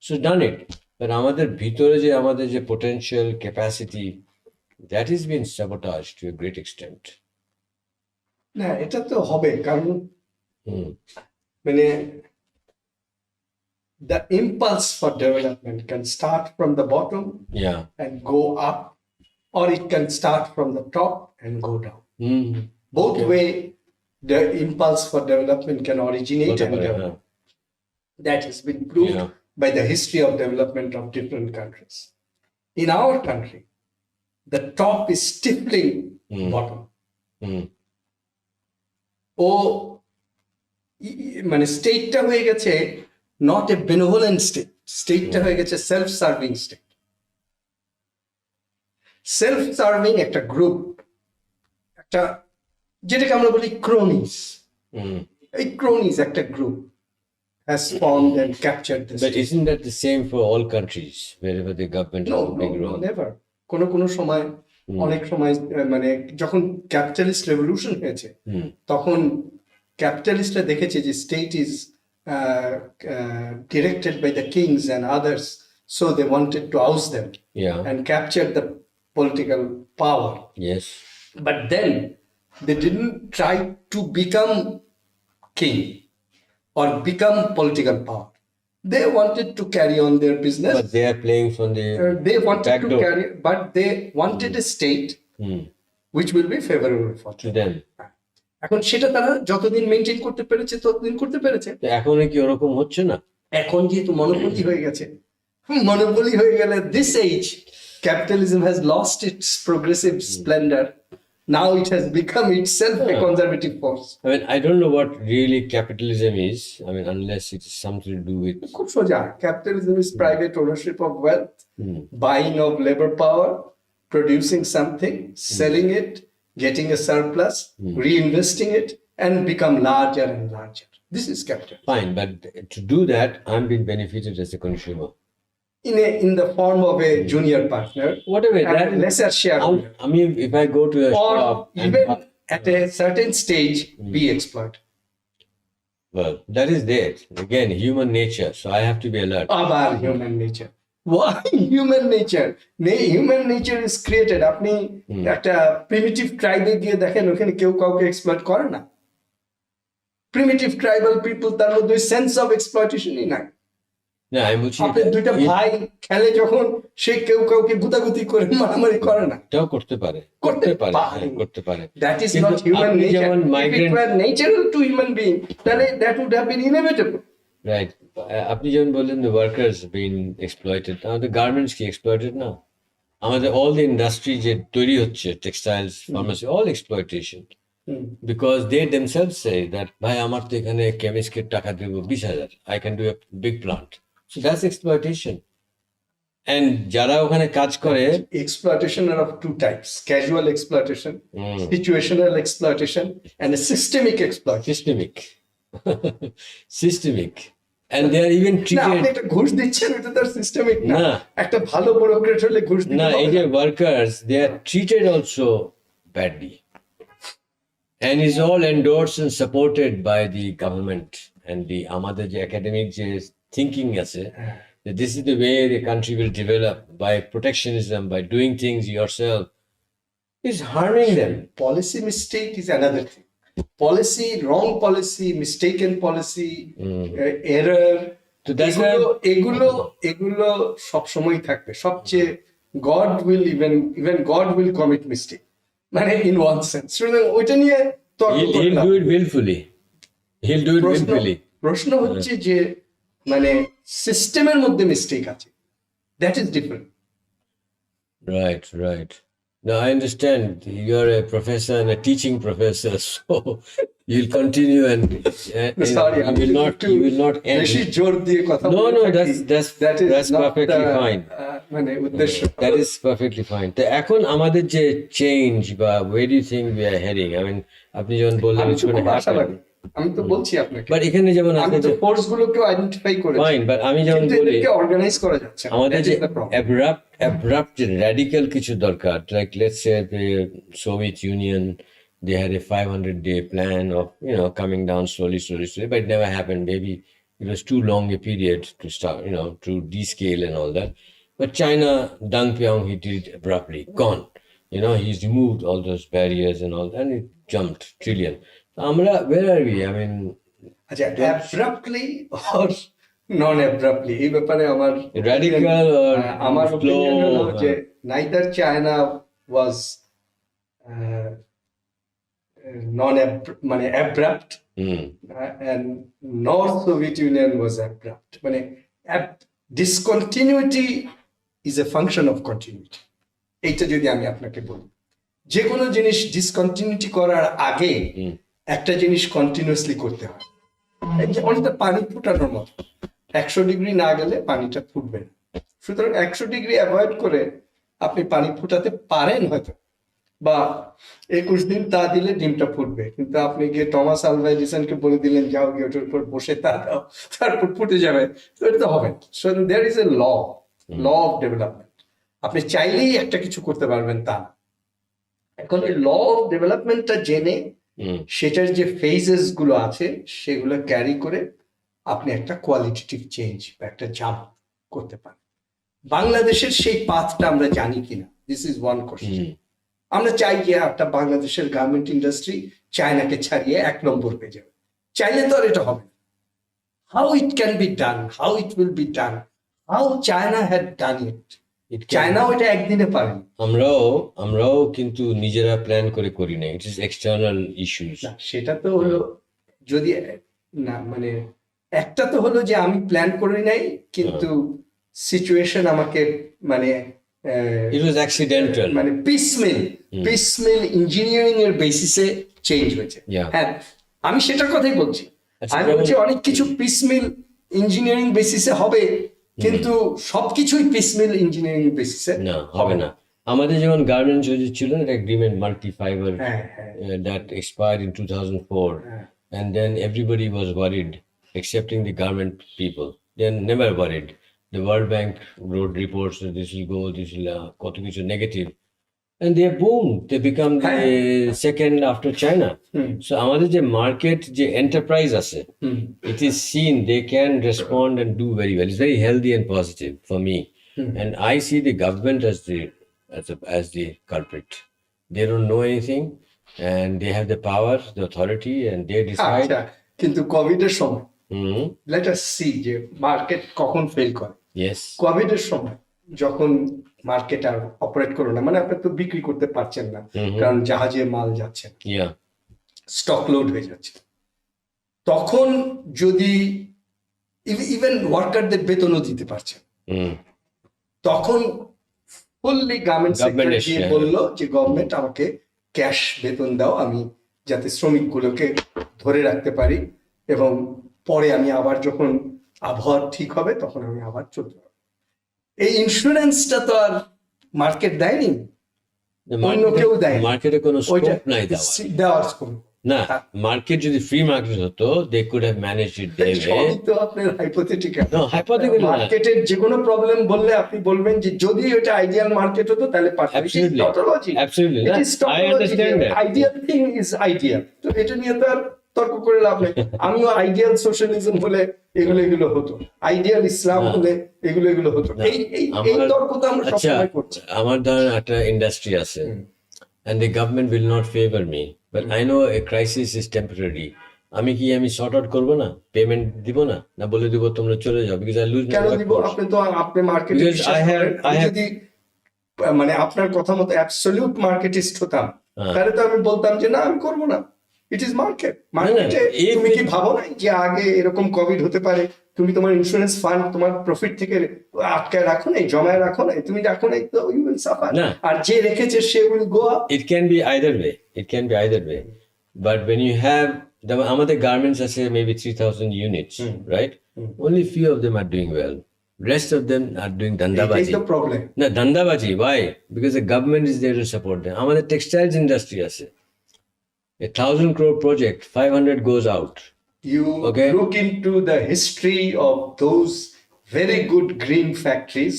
so done it, but আমাদের ভিতরে যে আমাদের যে potential capacity, that has been sabotaged to a great extent. না, এটা তো হবে, কারণ মানে the impulse for development can start from the bottom and go up, or it can start from the top and go down. Both way the impulse for development can originate and develop. That has been proved by the history of development of different countries. In our country, the top is stifling bottom. ও মানে স্টেটটা হয়ে গেছে not a benevolent state, স্টেটটা হয়ে গেছে self serving state. Self serving একটা group, একটা যেটাকে আমরা বলি ক্রোনিস। এই ক্রোনিস একটা group has formed and captured this. But isn't that the same for all countries wherever the government has a big role? Never. কোনো সময় অনেক সময় মানে যখন ক্যাপিটালিস্ট রেভলিউশন হয়েছে তখন ক্যাপিটালিস্টরা দেখেছে যে state is directed by the kings and others, so they wanted to oust them and capture the political power. Yes. But then they didn't try to become king or become political power. They wanted to carry on their business. But they are playing from the they wanted back to door. carry, but they wanted a state which will be favorable for to them. এখন সেটা তারা যতদিন maintain করতে পেরেছে ততদিন করতে পেরেছে। এখন কি ওরকম হচ্ছে না? এখন যেহেতু মনোপলি হয়ে গেছে, মনোপলি হয়ে গেলে this age capitalism has lost its progressive splendor. Now it has become itself a conservative force. I mean, I don't know what really capitalism is. I mean, unless it is something to do with. খুব সোজা, capitalism is private ownership of wealth, buying of labor power, producing something, selling it, getting a surplus, reinvesting it, and become larger and larger. This is capitalism. Fine, but to do that, I'm being benefited as a consumer. In the form of a junior partner, whatever and that lesser shareholder. I mean, if I go to a or shop even at a certain stage be exploited. Well, that is there. Again, human nature. So I have to be alert. Abar human nature. Why human nature? Human nature is created. আপনি একটা primitive tribe গিয়ে দেখেন ওখানে কেউ কাউকে exploit করে না। Primitive tribal people তার মধ্যে সেন্স অফ এক্সপ্লয়টেশনই নাই। না, আমি বলছি আপনার দুইটা ভাই খেলে যখন সে কেউ কাউকে গুতাগুতি করে মারামারি করে না। এটাও করতে পারে। That is not human nature. If it were natural to human being, then that would have been inevitable. Right. আপনি যেমন বললেন the workers being exploited. Now the garments কি exploited না? আমাদের all the industry যে তৈরি হচ্ছে, textiles, pharmacy, all exploitation. Because they themselves say that ভাই আমার তো এখানে কেমিস্টকে টাকা দেব 20,000, I can do a big plant. So that's exploitation. And যারা ওখানে কাজ করে, exploitation are of two types: casual exploitation, situational exploitation, and a systemic exploitation. Systemic. And they are even treated. আপনি একটা ঘুষ দিচ্ছেন, এটা তার সিস্টেমিক না। একটা ভালো ব্যুরোক্রেট হলে ঘুষ দিতে না, এই যে workers, they are treated also badly. And is all endorsed and supported by the government and the আমাদের যে academic যে thinking আছে, that this is the way the country will develop by protectionism, by doing things yourself, is harming them. Policy mistake is another thing. Policy, wrong policy, mistaken policy, error. So that's এগুলো সব সময় থাকবে। সবচেয়ে God will commit mistake. মানে in one sense. ওইটা নিয়ে he'll do it willfully. প্রশ্ন হচ্ছে যে মানে সিস্টেমের মধ্যে মিস্টেক আছে, that is different. Right. Now I understand you're a professor and a teaching professor, so you'll continue and sorry, you will not end. বেশি জোর দিয়ে কথা No, that's perfectly fine. মানে উদ্দেশ্য that is perfectly fine. তো এখন আমাদের যে চেঞ্জ বা where do you think we are heading? I mean, আপনি যখন বললেন it's going to happen. আমি তো বলছি আপনাকে, বাট এখানে যেমন আমি তো ফোর্স গুলোকে আইডেন্টিফাই করেছি, ফাইন, বাট আমি যেমন বলি এদেরকে অর্গানাইজ করা যাচ্ছে না। আমাদের যে abrupt র্যাডিক্যাল কিছু দরকার, like let's say the Soviet Union, they had a 500-day plan of coming down slowly, but it never happened. Maybe it was too long a period to start, to descale and all that. But China, Deng Xiaoping, he did it abruptly, gone. He's removed all those barriers and all that, and it jumped trillion. Where are we? I mean, abruptly or non-abruptly, এই ব্যাপারে আমার radical or আমার slow? যে neither China was মানে abrupt and nor Soviet Union was abrupt. মানে discontinuity is a function of continuity. এইটা যদি আমি আপনাকে বলি, যে কোনো জিনিস ডিসকন্টিনিউটি করার আগে একটা জিনিস কন্টিনিউয়াসলি করতে হয়। অনেকটা পানি ফুটানোর মতো, 100 ডিগ্রি না গেলে পানিটা ফুটবে না। সুতরাং 100 ডিগ্রি অ্যাভয়েড করে আপনি পানি ফুটাতে পারেন হয়তো, বা 21 দিন তা দিলে ডিমটা ফুটবে, কিন্তু আপনি গিয়ে টমাস আলভা এডিসনকে বলে দিলেন যাও গিয়ে ওটার উপর বসে তা দাও, তারপর ফুটে যাবে, তো এটা তো হবে। So there is a law of development. আপনি চাইলেই একটা কিছু করতে পারবেন তা না। এখন এই ল অফ ডেভেলপমেন্টটা জেনে সেটার যে ফেজেস গুলো আছে সেগুলো ক্যারি করে আপনি একটা কোয়ালিটেটিভ চেঞ্জ বা একটা জাম্প করতে পারেন। বাংলাদেশের সেই পাথটা আমরা জানি কিনা, দিস ইজ ওয়ান কোশ্চেন। আমরা চাই যে একটা বাংলাদেশের গার্মেন্ট ইন্ডাস্ট্রি চায়নাকে ছাড়িয়ে 1 নম্বর হয়ে যাবে, চাইলে তো আর এটা হবে না। How it can be done, how it will be done, how China had done it, China ওইটা একদিনে পারেনি। আমরাও কিন্তু নিজেরা প্ল্যান করে করি না, ইট ইজ এক্সটার্নাল ইস্যুস। সেটা তো হলো, যদি না মানে একটা তো হলো যে আমি প্ল্যান করি নাই, কিন্তু সিচুয়েশন আমাকে মানে ইট ওয়াজ অ্যাক্সিডেন্টাল, মানে পিসমেল ইঞ্জিনিয়ারিং এর বেসিসে চেঞ্জ হয়েছে। হ্যাঁ, আমি সেটার কথাই বলছি। আমি বলছি অনেক কিছু পিসমেল ইঞ্জিনিয়ারিং বেসিসে হবে, কিন্তু সবকিছুই পিসমেল ইঞ্জিনিয়ারিং বেসিসে না হবে না। আমাদের যেমন গার্মেন্টস ছিল না, agreement multi fibre that expired in 2004, and then everybody was worried excepting the garment people. They are never worried. The World Bank wrote reports that this will go, this will কত কিছু negative, and they boom, they become the second after China. So আমাদের যে market যে enterprise আছে, it is seen they can respond and do very well. It's very healthy and positive for me. And I see the government as the culprit. They don't know anything and they have the power, the authority, and they decide. কিন্তু Covid এর সময় let us see যে market কখন fail করে। Covid এর সময় যখন market আর operate করো না, মানে আপনি তো বিক্রি করতে পারছেন না, কারণ জাহাজে মাল যাচ্ছে, স্টক লোড হয়ে যাচ্ছে, তখন যদি ইভেন ওয়ার্কারদের বেতনও দিতে পারছেন, তখন ফুললি গার্মেন্ট সেক্টর গিয়ে বললো যে গভর্নমেন্ট আমাকে ক্যাশ বেতন দাও, আমি যাতে শ্রমিকগুলোকে ধরে রাখতে পারি, এবং পরে আমি আবার যখন আবহাওয়া ঠিক হবে তখন আমি আবার চলতে পারবো। এই ইন্স্যুরেন্সটা তো আর মার্কেট দেয়নি, অন্য কেউ দেয়, মার্কেটে কোনো স্কোপ নাই দেওয়ার স্কোপ না। মার্কেট যদি ফ্রি মার্কেট হতো, they could have managed it their way. সবই তো আপনার হাইপোথেটিক্যাল। No, hypothetical না। মার্কেটের যে কোনো প্রবলেম বললে আপনি বলবেন যে যদি এটা আইডিয়াল মার্কেট হতো তাহলে পারতো। Absolutely. Absolutely. I understand that. Ideal thing is ideal. তো এটা নিয়ে তো আর তর্ক করে লাভ নেই। আমিও আইডিয়াল সোশ্যালিজম হলে এগুলো হতো, আইডিয়াল ইসলাম হলে এগুলো হতো। এই তর্ক তো আমরা সবসময় করছি। আমার ধরেন একটা ইন্ডাস্ট্রি আছে, and the government will not favor me, but I know a crisis is temporary. আমি সর্ট আউট করবো না, পেমেন্ট দিব না, বলে দিব তোমরা চলে যাও, because I lose my workforce. কেন দিব? আপনি মার্কেটে বিশ্বাস করেন। যদি মানে আপনার কথা মতো অ্যাবসলিউট মার্কেটিস্ট হতাম, তাহলে তো আমি বলতাম যে না, আমি করবো না। It is market. মার্কেটে তুমি কি ভাবো নাই যে আগে এরকম কোভিড হতে পারে? তুমি তোমার ইন্স্যুরেন্স ফান্ড তোমার প্রফিট থেকে আটকায় রাখো নাই, জমায় রাখো নাই, তুমি রাখো নাই, তো ইউ উইল সাফার। আর যে রেখেছে সে will go up. It can be either way, but when you have আমাদের গার্মেন্টস আছে maybe 3000 units, right? Only few of them are doing well, rest of them are doing dandabaji. It's the problem. No, dandabaji. Why? Because the government is there to support them. আমাদের textiles industry আছে, 1,000 crore project, 500 goes out. You look into the history of those very good green factories,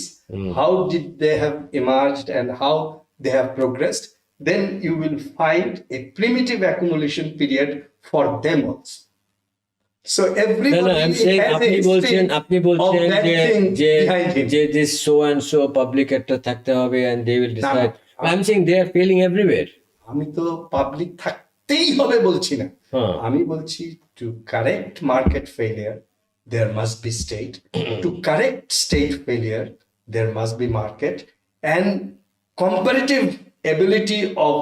how did they have emerged and how they have progressed, then you will find a primitive accumulation period for them also. So everybody has a history of that thing behind him. This so and so public একটা থাকতে হবে and they will decide. I'm saying they are failing everywhere. আমি তো public থাকতেই হবে বলছি না, আমি বলছি to correct market failure there must be state, to correct state failure there must be market, and comparative ability of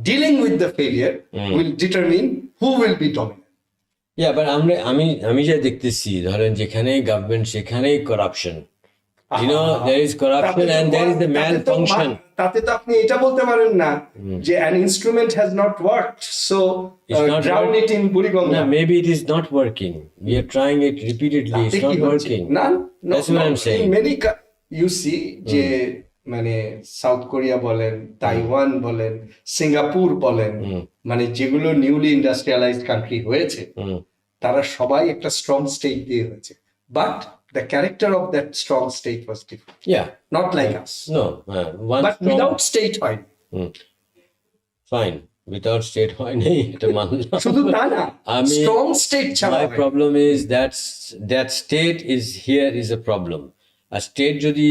dealing with the failure will determine who will be dominant. Yeah, but আমি যা দেখতেছি, ধরেন যেখানেই government সেখানেই corruption, you know, there is corruption and there is the malfunction. তাতে তো আপনি এটা বলতে পারেন না যে an instrument has not worked, so drown it in Buriganga. No, maybe it is not working. We are trying it repeatedly. It's not working. No, that's what I'm saying. Many you see যে মানে south Korea বলেন, Taiwan বলেন, Singapore বলেন, মানে যেগুলো newly industrialised country হয়েছে, তারা সবাই একটা স্ট্রং স্টেট দিয়ে হয়েছে, but the character of that strong state was different, not like us. But without state হয় ফাইন, উইদাউট স্টেট হয় নাই, এটা মানলাম। শুধু তা না, স্ট্রং স্টেট ছাড়া my problem is that state is here is a problem. A state যদি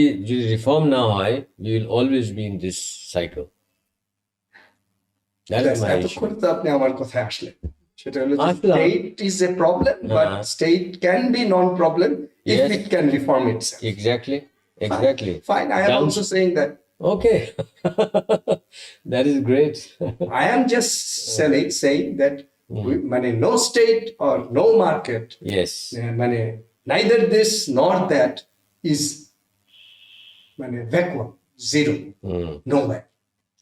রিফর্ম না হয়, we will always be in this cycle. That is my issue. এতক্ষণ তো আপনি আমার কথায় আসলেন, সেটা হলো state is a problem, but state can be non problem if it can reform itself. Exactly. Fine, I am also saying that. Okay. That is great. I am just saying that মানে no state or no market, মানে neither this nor that is মানে vacuum, zero, nowhere.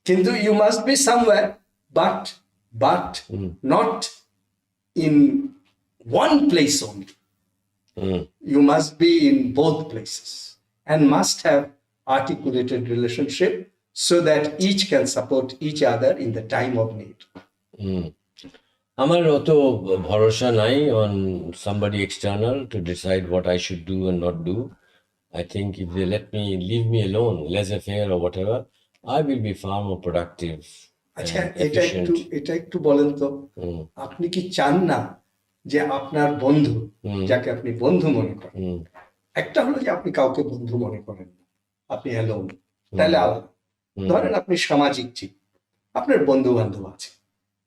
কিন্তু you must be somewhere, but not in one place only. You must be in both places and must have articulated relationship so that each can support each other in the time of need. আমার অত ভরসা নাই on somebody external to decide what I should do and not do. I think if they leave me alone, laissez-faire or whatever, I will be far more productive. আচ্ছা, এটা একটু বলেন তো, আপনি কি চান না যে আপনার বন্ধু, যাকে আপনি বন্ধু মনে করেন, একটা হলো যে আপনি কাউকে বন্ধু মনে করেন, আপনি অ্যালোন, তাহলে আলাদা। ধরেন আপনি সামাজিক জীব, আপনার বন্ধু বান্ধব আছে,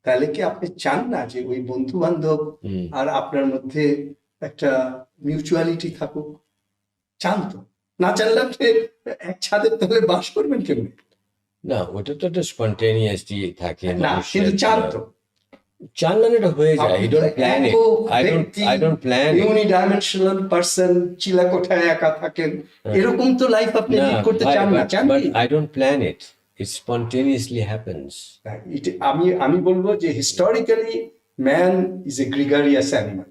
তাহলে কি আপনি চান না যে ওই বন্ধু বান্ধব আর আপনার মধ্যে একটা মিউচুয়ালিটি থাকুক? চান তো? না চাইলে আপনি এক ছাদের তলে বাস করবেন কেমন? না, ওটা তো একটা স্পন্টেনিয়াসলি থাকে না, কিন্তু চান তো? চান না, এটা হয়ে যায়। I don't plan it. I don't plan it. Unidimensional person, চিলাকোঠায় একা থাকেন, এরকম তো লাইফ আপনি লিড করতে চান না? চান but I don't plan it. It spontaneously happens. আমি বলবো যে historically man is a gregarious animal,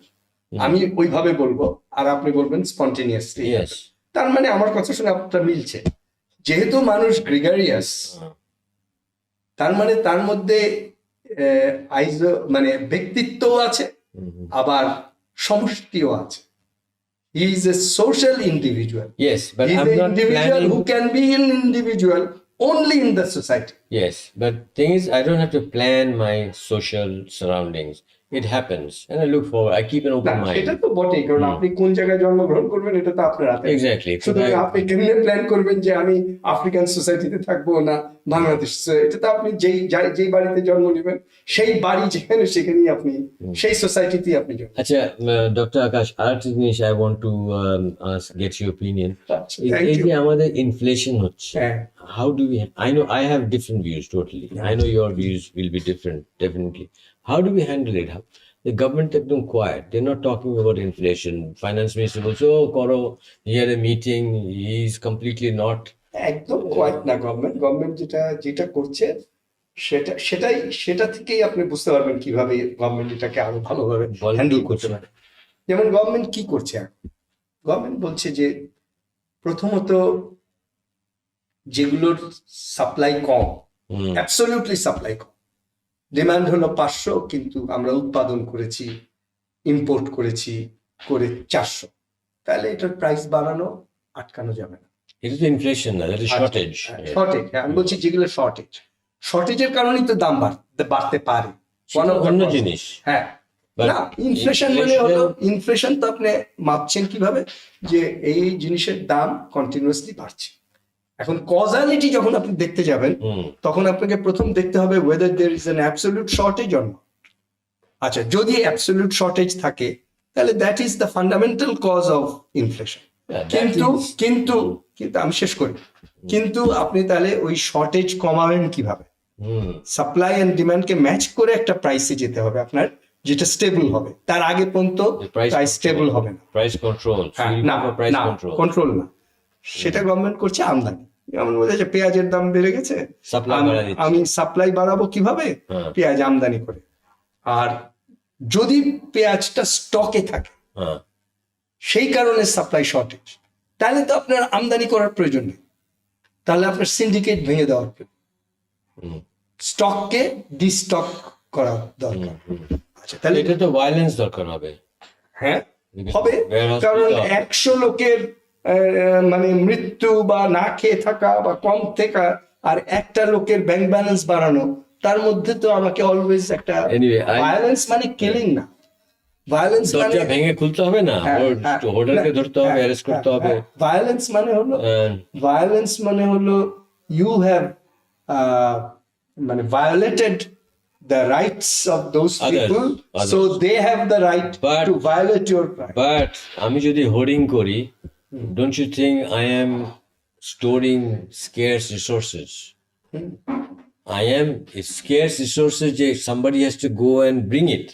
আমি ওইভাবে বলবো, আর আপনি বলবেন স্পন্টেনিয়াসলি। তার মানে আমার কথা শুনে আপনার মিলছে, যেহেতু মানুষ গ্রিগারিয়াস, তার মানে তার মধ্যে মানে ব্যক্তিত্বও আছে, আবার সমষ্টিও আছে। He is a social individual. Yes, but he is I'm an not individual planning... who can be an individual only in the society. Yes, but thing is, I don't have to plan my social surroundings. It happens, and I look forward. I keep an open mind. এটা তো বটেই, কারণ আপনি কোন জায়গায় জন্মগ্রহণ করবেন এটা তো আপনার হাতে। Exactly. সুতরাং আপনি কেমনে প্ল্যান করবেন যে আমি আফ্রিকান সোসাইটিতে থাকবো না বাংলাদেশ? এটা তো আপনি যেই বাড়িতে জন্ম নেবেন, সেই বাড়ি যেখানে, সেখানেই আপনি সেই সোসাইটিতেই আপনি জন্ম। আচ্ছা, ডক্টর আকাশ, আরেকটা জিনিস I want to get your opinion. এই যে আমাদের ইনফ্লেশন হচ্ছে, how do we? I know I have different views totally. I know your views will be different, definitely. How do we handle it? The government একদম quiet. They're not talking about inflation. Finance minister also, Koro, he had a meeting. He's completely not. একদম quite না government যেটা করছে সেটা থেকেই আপনি বুঝতে পারবেন কিভাবে গভর্নমেন্ট এটাকে আরো ভালোভাবে হ্যান্ডেল করতে পারে। যেমন গভর্নমেন্ট কি করছে, গভর্নমেন্ট বলছে যে প্রথমত যেগুলোর সাপ্লাই কম, অ্যাবসলিউটলি সাপ্লাই কম, ডিমান্ড হলো 500, কিন্তু আমরা উৎপাদন করেছি, ইম্পোর্ট করেছি করে 400, তাহলে এটার প্রাইস বাড়ানো আটকানো যাবে না। এটা তো ইনফ্লেশন না, এটা শর্টেজ। আমি বলছি যেগুলো শর্টেজের কারণেই তো দাম বাড়তে পারে, অন্য জিনিস। হ্যাঁ, না, ইনফ্লেশন মানে হলো, ইনফ্লেশন তো আপনি মাপছেন কিভাবে, যে এই জিনিসের দাম কন্টিনিউয়াসলি বাড়ছে। এখন কজালিটি যখন আপনি দেখতে যাবেন, তখন আপনাকে প্রথম দেখতে হবে whether there is an absolute shortage or not. আচ্ছা, যদি অ্যাবসলিউট শর্টেজ থাকে, তাহলে that is the fundamental cause of inflation. কিন্তু আমি শেষ করি, কিন্তু আপনি তাহলে ওই শর্টেজ কমাবেন কিভাবে? সাপ্লাই এন্ড ডিমান্ডকে ম্যাচ করে একটা প্রাইসে যেতে হবে আপনার, যেটা স্টেবল হবে। তার আগে পর্যন্ত প্রাইস স্টেবল হবে না। প্রাইস কন্ট্রোল কন্ট্রোল না, সেটা গভর্নমেন্ট করছে আমদানি। যেমন বোঝা যায় পেঁয়াজের দাম বেড়ে গেছে, আমি সাপ্লাই বাড়াবো কিভাবে? পেঁয়াজ আমদানি করে। আর যদি পেঁয়াজটা স্টকে থাকে, সেই কারণে সাপ্লাই শর্টেজ, তাহলে তো আপনার আমদানি করার প্রয়োজন নেই। তাহলে আপনার সিন্ডিকেট ভেঙে দেওয়ার হুম, স্টককে ডিস্টক করা দরকার। আচ্ছা, তাহলে এটা তো ভায়োলেন্স দরকার হবে। হ্যাঁ হবে, warehouse কারণ খুলতে হবে। 100 লোকের মানে মৃত্যু বা না খেয়ে থাকা বা কম থাকা আর একটা লোকের ব্যাংক ব্যালেন্স বাড়ানো, তার মধ্যে তো আমাকে অলওয়েজ একটা Anyway, ভায়োলেন্স মানে কিলিং না, ভায়োলেন্স মানে দরজা ভেঙে খুলতে হবে না, হোর্ডারকে ধরতে হবে, অ্যারেস্ট করতে হবে। ভায়োলেন্স মানে হলো And ভায়োলেন্স মানে হলো ইউ হ্যাভ মানে violated the rights of those Others, people, so others. they have the right But- to violate your right. but আমি যদি হোর্ডিং করি, don't you think I am storing scarce resources? I am scarce resources যে somebody has to go and bring it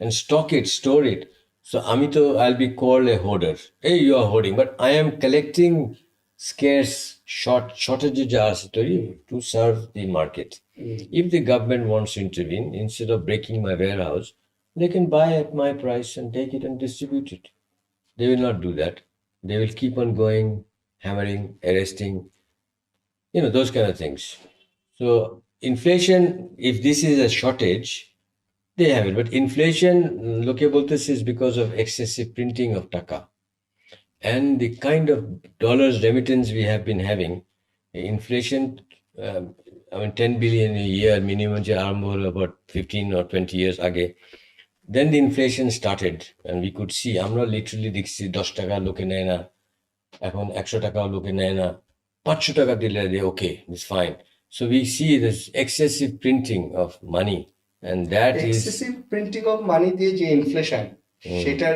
and stock it, store it. So আমি তো I'll be called a hoarder. Hey, you are hoarding, but I am collecting scarce shortages যা আছে তৈরি to serve the market. If the government wants to intervene, instead of breaking my warehouse, they can buy at my price and take it and distribute it. They will not do that. They will keep on going, hammering, arresting, those kind of things. So inflation, if this is a shortage, they have it. But inflation, লোকে বলতেছে, is because of excessive printing of টাকা. And the kind of dollars remittance we have been having, inflation, 10 billion a year minimum যে আরম্ভ হলো about 15 or 20 years আগে. Then the inflation started and we could see, আমরা literally দেখছি 10 টাকা লোকে নেয় না, এখন 100 টাকাও লোকে নেয় না, 500 টাকা দিলে ওকে, it's fine. So we see this excessive printing of money, and that is excessive printing of money দিয়ে যে ইনফ্লেশন, সেটার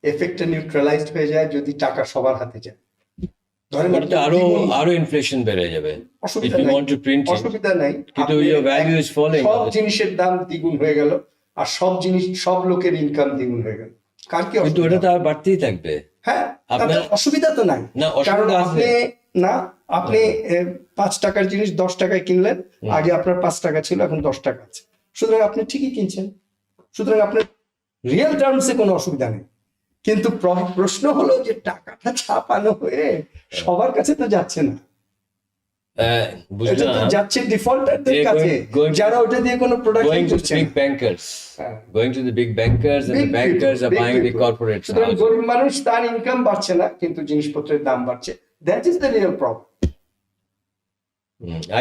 এফেক্টটা নিউট্রালাইজড হয়ে যায় যদি টাকা সবার হাতে যায়। ধরেন but আরো ইনফ্লেশন বেড়ে যাবে if অসুবিধা you নাই, want to print it. অসুবিধা নাই, কিন্তু আপনি your value is falling. সব জিনিসের দাম দ্বিগুণ হয়ে গেল আর সব লোকের ইনকাম দ্বিগুণ হয়ে গেল, কার কি কিন্তু অসুবিধা? ওটা তো আর বাড়তেই থাকবে। হ্যাঁ, আপনার- তাতে অসুবিধা তো নাই। না, অসুবিধা কারণ আছে। আপনি 5 টাকার জিনিস 10 টাকায় কিনলেন, আগে আপনার 5 টাকা ছিল, এখন 10 টাকা আছে, সুতরাং আপনি ঠিকই কিনছেন, সুতরাং আপনার রিয়েল টার্মসে কোনো অসুবিধা নেই। কিন্তু প্রশ্ন হলো যে টাকাটা ছাপানো হয়ে সবার কাছে তো যাচ্ছে না, এটা তো বুঝলাম। যাচ্ছে ডিফল্টারদের They're কাছে, going- যারা ওটা দিয়ে কোনো প্রোডাকশন Going to করছে the না। big bankers, হ্যাঁ। going to the big bankers, and the Big bankers people, are big buying the people. corporate সুতরাং houses. গরিব মানুষ, তার ইনকাম বাড়ছে না কিন্তু জিনিসপত্রের দাম বাড়ছে, that is the real problem.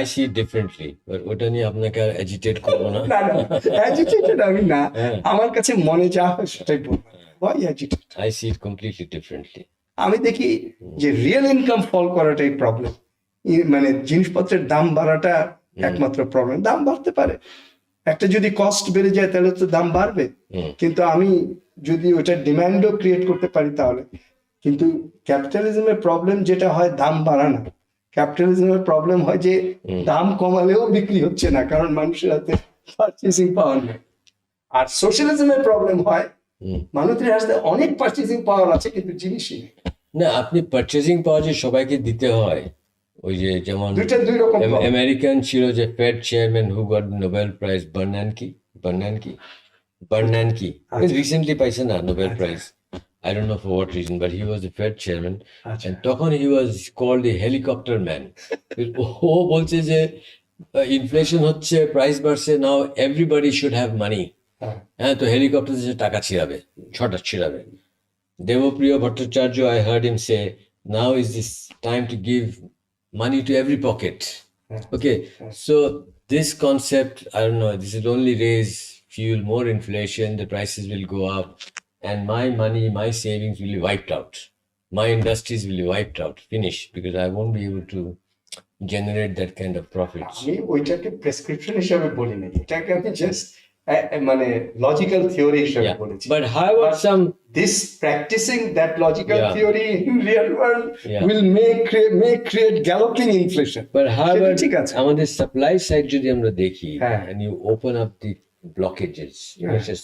I see it differently, but ওটা নিয়ে আপনাকে আর এজিটেট করবো না। না অ্যাজিটেটেড আমি না, হ্যাঁ। আমার কাছে মনে যা হয় সেটাই বলবো। Why agitated? I see it completely differently. আমি দেখি যে রিয়েল ইনকাম ফল করাটাই প্রবলেম, মানে জিনিসপত্রের দাম বাড়াটা একমাত্র প্রবলেম। দাম বাড়তে পারে, একটা যদি কস্ট বেড়ে যায় তাহলে তো দাম বাড়বে, কিন্তু আমি যদি ওটা ডিমান্ডও ক্রিয়েট করতে পারি তাহলে। কিন্তু ক্যাপিটালিজমের প্রবলেম যেটা হয় দাম বাড়ানো, ক্যাপিটালিজমের প্রবলেম হয় যে দাম কমালেও বিক্রি হচ্ছে না, কারণ মানুষের হাতে পারচেসিং পাওয়ার নেই। আর সোশ্যালিজমের প্রবলেম হয় মানুষের হাতে অনেক পারচেসিং পাওয়ার আছে কিন্তু জিনিসই নেই। না, আপনি পারচেজিং পাওয়ার যে সবাইকে দিতে হয়, ওই যে যেমন দুইটা দুই রকম problem। আমেরিকান ছিল যে fed chairman who got Nobel prize, Bernanke recently পাইছে না Nobel prize, I don't know for what reason, but he was the Fed chairman, and তখন he was called the helicopter man. ও বলছে যে inflation হচ্ছে, price বাড়ছে, নাও everybody should have money. হ্যাঁ, তো helicopter দিয়ে টাকা ছিড়াবে। Devopriya Bhattacharya, I heard him say, now is this time to give money to every pocket. Okay, so this concept, I don't know, this will only fuel more inflation, the prices will go up, and my money, my savings will be wiped out. My industries will be wiped out, finished, because I won't be able to generate that kind of profits. আমি ওইটাকে prescription হিসেবে বলি না, এটাকে আমি just মানে logical theory হিসেবে Yeah, বলেছি। but however, some This practicing that logical Yeah. theory in real world Yeah. will may create galloping inflation. But however, সেটা ঠিক আছে। আমাদের সাপ্লাই সাইড যদি আমরা দেখি, হ্যাঁ। and you open up the blockages,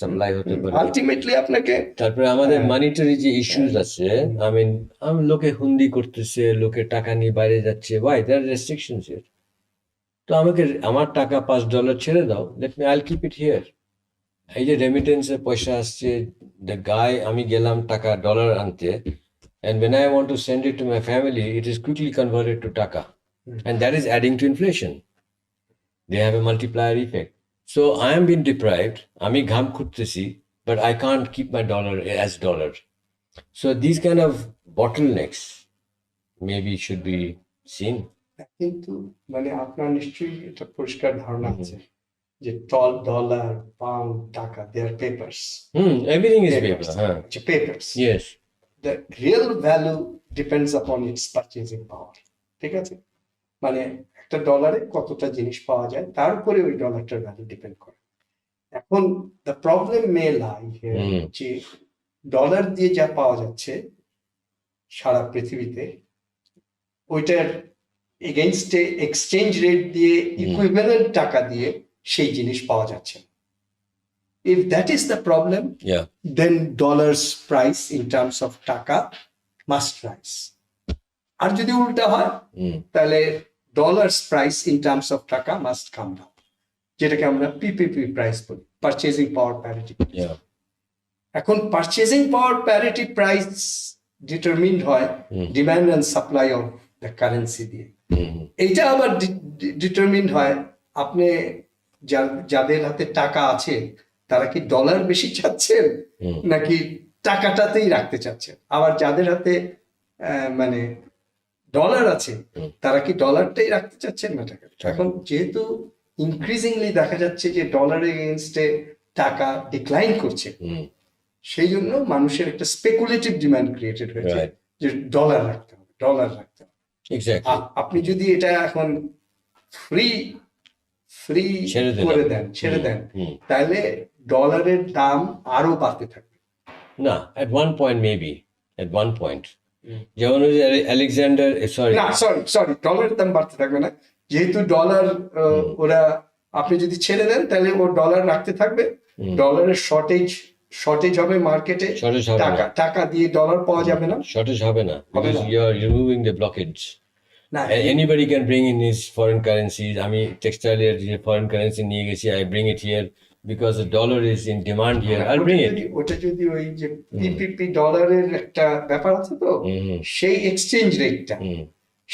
supply হতে পারে। আলটিমেটলি আপনাকে তারপরে আমাদের মানিটারি যে ইস্যুস আছে, আমি লোকে হুন্ডি করতেছে, লোকে টাকা নিয়ে বাইরে যাচ্ছে, why there are restrictions here. তো আমার টাকা $5 ছেড়ে দাও, I'll keep it here. এই যে রেমিটেন্সের পয়সা আসছে, আমি গেলাম ডলার আনতে, and when I want to send it to my family, it is quickly converted to টাকা, and that is adding to inflation. They have a multiplier effect. So I am being deprived. আমি ঘাম খুঁজতেছি, but I can't keep my dollar as dollar. So these kind of bottlenecks maybe should be seen. কিন্তু মানে আপনার নিশ্চয়ই এটা পরিষ্কার ধারণা আছে যে ডলার, পাউন্ড, টাকা, they are papers. Everything is paper. Papers. Yes. The real value depends upon its purchasing power. ঠিক আছে, মানে একটা ডলারে কতটা জিনিস পাওয়া যায় তার উপরে ওই ডলারটার ভ্যালু ডিপেন্ড করে। এখন the problem May lie here যে ডলার দিয়ে যা পাওয়া যাচ্ছে সারা পৃথিবীতে, ওইটার এগেইনস্টে এক্সচেঞ্জ রেট দিয়ে ইকুইভ্যালেন্ট টাকা দিয়ে সেই জিনিস পাওয়া যাচ্ছে। If that is the problem, then dollar's price in terms of টাকা must rise. আর যদি উল্টা হয় তাহলে dollars price in terms of টাকা মাস্ট কাম ডাউন, যেটাকে আমরা পিপিপি প্রাইস বলি, পারচেজিং পাওয়ার প্যারিটি। এখন পারচেজিং পাওয়ার প্যারিটি প্রাইস ডিটারমিন্ড হয় demand and supply of the currency দিয়ে। এইটা আবার ডিটারমিন্ড হয় আপনি যাদের হাতে টাকা আছে তারা কি ডলার বেশি চাচ্ছেন নাকি টাকাটাতেই রাখতে চাচ্ছেন, আবার যাদের হাতে মানে ডলার আছে তারা কি ডলারটাই রাখতে চাচ্ছেন না টাকা। এখন যেহেতু ইনক্রিজিংলি দেখা যাচ্ছে যে ডলারের এগেইনস্টে টাকা ডিক্লাইন করছে, সেই জন্য মানুষের একটা স্পেকুলেটিভ ডিমান্ড ক্রিয়েটেড হয়েছে যে ডলার রাখতে হবে, ডলার রাখতে হবে। আপনি যদি এটা এখন ফ্রি করে দেন, ছেড়ে দেন, তাহলে ডলারের দাম আরো বাড়তে থাকবে। না, at one point যেমন আলেকজান্ডার সরি ডলারের দাম বাড়তে থাকবে না, যেহেতু ডলার ওরা আপনি যদি ছেড়ে দেন তাহলে ও ডলার রাখতে থাকবে, ডলারের শর্টেজ হবে মার্কেটে, টাকা দিয়ে ডলার পাওয়া যাবে না, শর্টেজ হবে না, because you are removing the blockage. Anybody can bring in his foreign currencies. আমি টেক্সটাইলের যে ফরেন কারেন্সি নিয়ে গেছি, I bring it here because the dollar is in demand here. I'll bring it. ওটা যদি ওই যে পিপিপি ডলারের একটা ব্যাপার আছে তো, সেই এক্সচেঞ্জ রেটটা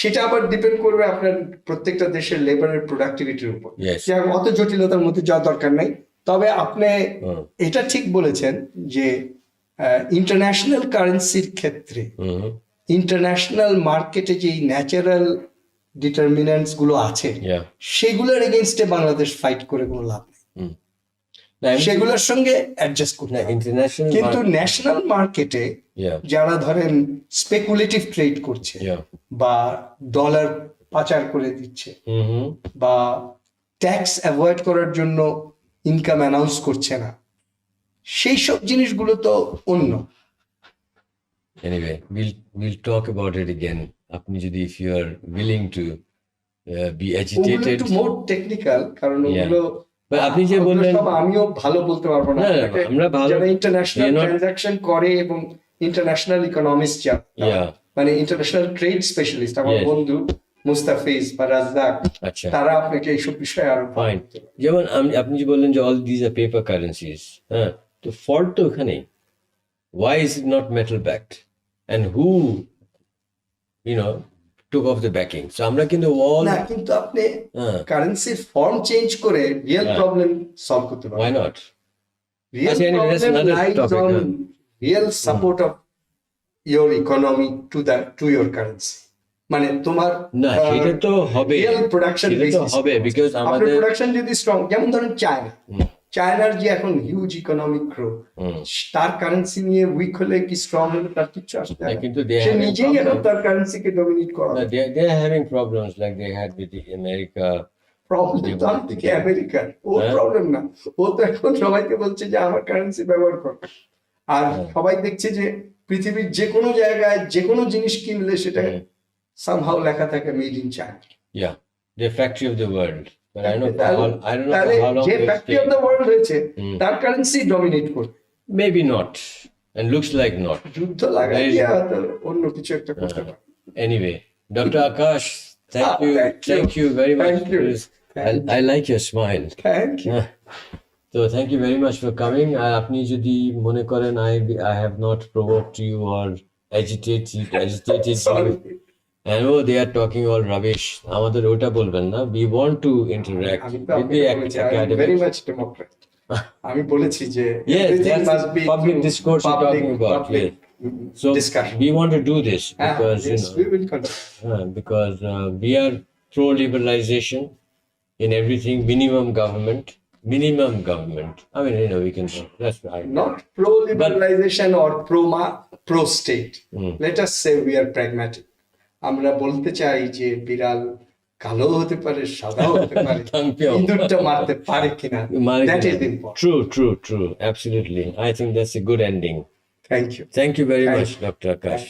সেটা আবার ডিপেন্ড করবে আপনার প্রত্যেকটা দেশের লেবারের প্রোডাক্টিভিটির উপর। অত জটিলতার মধ্যে যাওয়ার দরকার নাই, তবে আপনি এটা ঠিক বলেছেন যে ইন্টারন্যাশনাল কারেন্সির ক্ষেত্রে ইন্টারন্যাশনাল মার্কেটে যে ন্যাচারাল ডিটারমিনেন্টস গুলো আছে সেগুলোর এগেইনস্টে বাংলাদেশ ফাইট করে কোনো লাভ নেই, সেগুলোর সঙ্গে অ্যাডজাস্ট করতে হবে। কিন্তু ন্যাশনাল মার্কেটে যারা ধরেন স্পেকুলেটিভ ট্রেড করছে বা ডলার পাচার করে দিচ্ছে বা ট্যাক্স অ্যাভয়েড করার জন্য ইনকাম অ্যানাউন্স করছে না, সেই সব জিনিসগুলো তো অন্য। Anyway, we'll talk about it again. আপনি যদি if you are willing to be agitated, একটু মোর টেকনিক্যাল, কারণ ওগুলো আপনি যে বললেন আমিও ভালো বলতে পারবো না, আমরা ভালো যারা ইন্টারন্যাশনাল ট্রানজাকশন করে এবং ইন্টারন্যাশনাল ইকোনমিস্ট মানে ইন্টারন্যাশনাল ট্রেড স্পেশালিস্ট, আমার বন্ধু মুস্তাফিজ বা রাজ্জাক, তারা আপনাকে এইসব বিষয়ে আরো ফাইন। যেমন আপনি যে বললেন যে all these are paper currencies, হ্যাঁ, তো ফল্ট তো ওখানেই। Why is it not metal backed? And who, took off the backing? So আমরা কিন্তু কিন্তু আপনি কারেন্সির ফর্ম চেঞ্জ করে রিয়েল প্রবলেম সলভ করতে পারবেন। Why not? Real problem lies on real support of your economy to your currency. মানে তোমার না, সেটা তো হবে, রিয়েল প্রোডাকশন হবে, বিকজ আমাদের প্রোডাকশন যদি স্ট্রং, যেমন ধরেন চায়নার যে এখন হিউজ ইকোনমিক গ্রো, তার কারেন্সি নিয়ে উইক হলে কি স্ট্রং হলে তার কিছু আসবে না, কিন্তু সে নিজেই এখন তার কারেন্সিকে ডমিনেট করে। they are having problems like they had with the America. Problem তো আমেরিকার, ও প্রবলেম না, ও তো এখন সবাইকে বলছে যে আমার কারেন্সি ব্যবহার কর, আর সবাই দেখছে যে পৃথিবীর যে কোনো জায়গায় যে কোনো জিনিস কিনলে সেটা সামহাউ লেখা থাকে made in China. Yeah, the factory of the world. But I don't know how long যে ফ্যাক্টরি অফ দ্য ওয়ার্ল্ড হয়েছে তার কারেন্সি ডমিনেট করে। Maybe not, and looks like not. যুদ্ধ লাগাই দিয়া অন্য কিছু একটা করতে পারে। Anyway, Dr. Akash, thank you very much. I like your smile. Thank you. So thank you very much for coming. আপনি যদি মনে করেন I have not provoked you or agitated you, and oh, they are talking all rubbish. আমাদের ওটা বলবেন না. We want to interact আমি তো with আপনাকে the বলেছি, I am academics. very much Democrat. আমি বলেছি যে Yes, everything that's must be public through discourse you're talking about. public So discussion. we want to do this because Yes, we will continue. because we are pro liberalization in everything. Minimum government. I mean, we can. That's right. Not pro liberalization or pro state. Let us say we are pragmatic. আমরা বলতে চাই যে বিড়াল কালো হতে পারে, সাদা হতে পারে, ইঁদুরটা মারতে পারে কিনা, that is important. True. Absolutely. I think that's a good ending. Thank you. Thank you very much, Dr. Akash.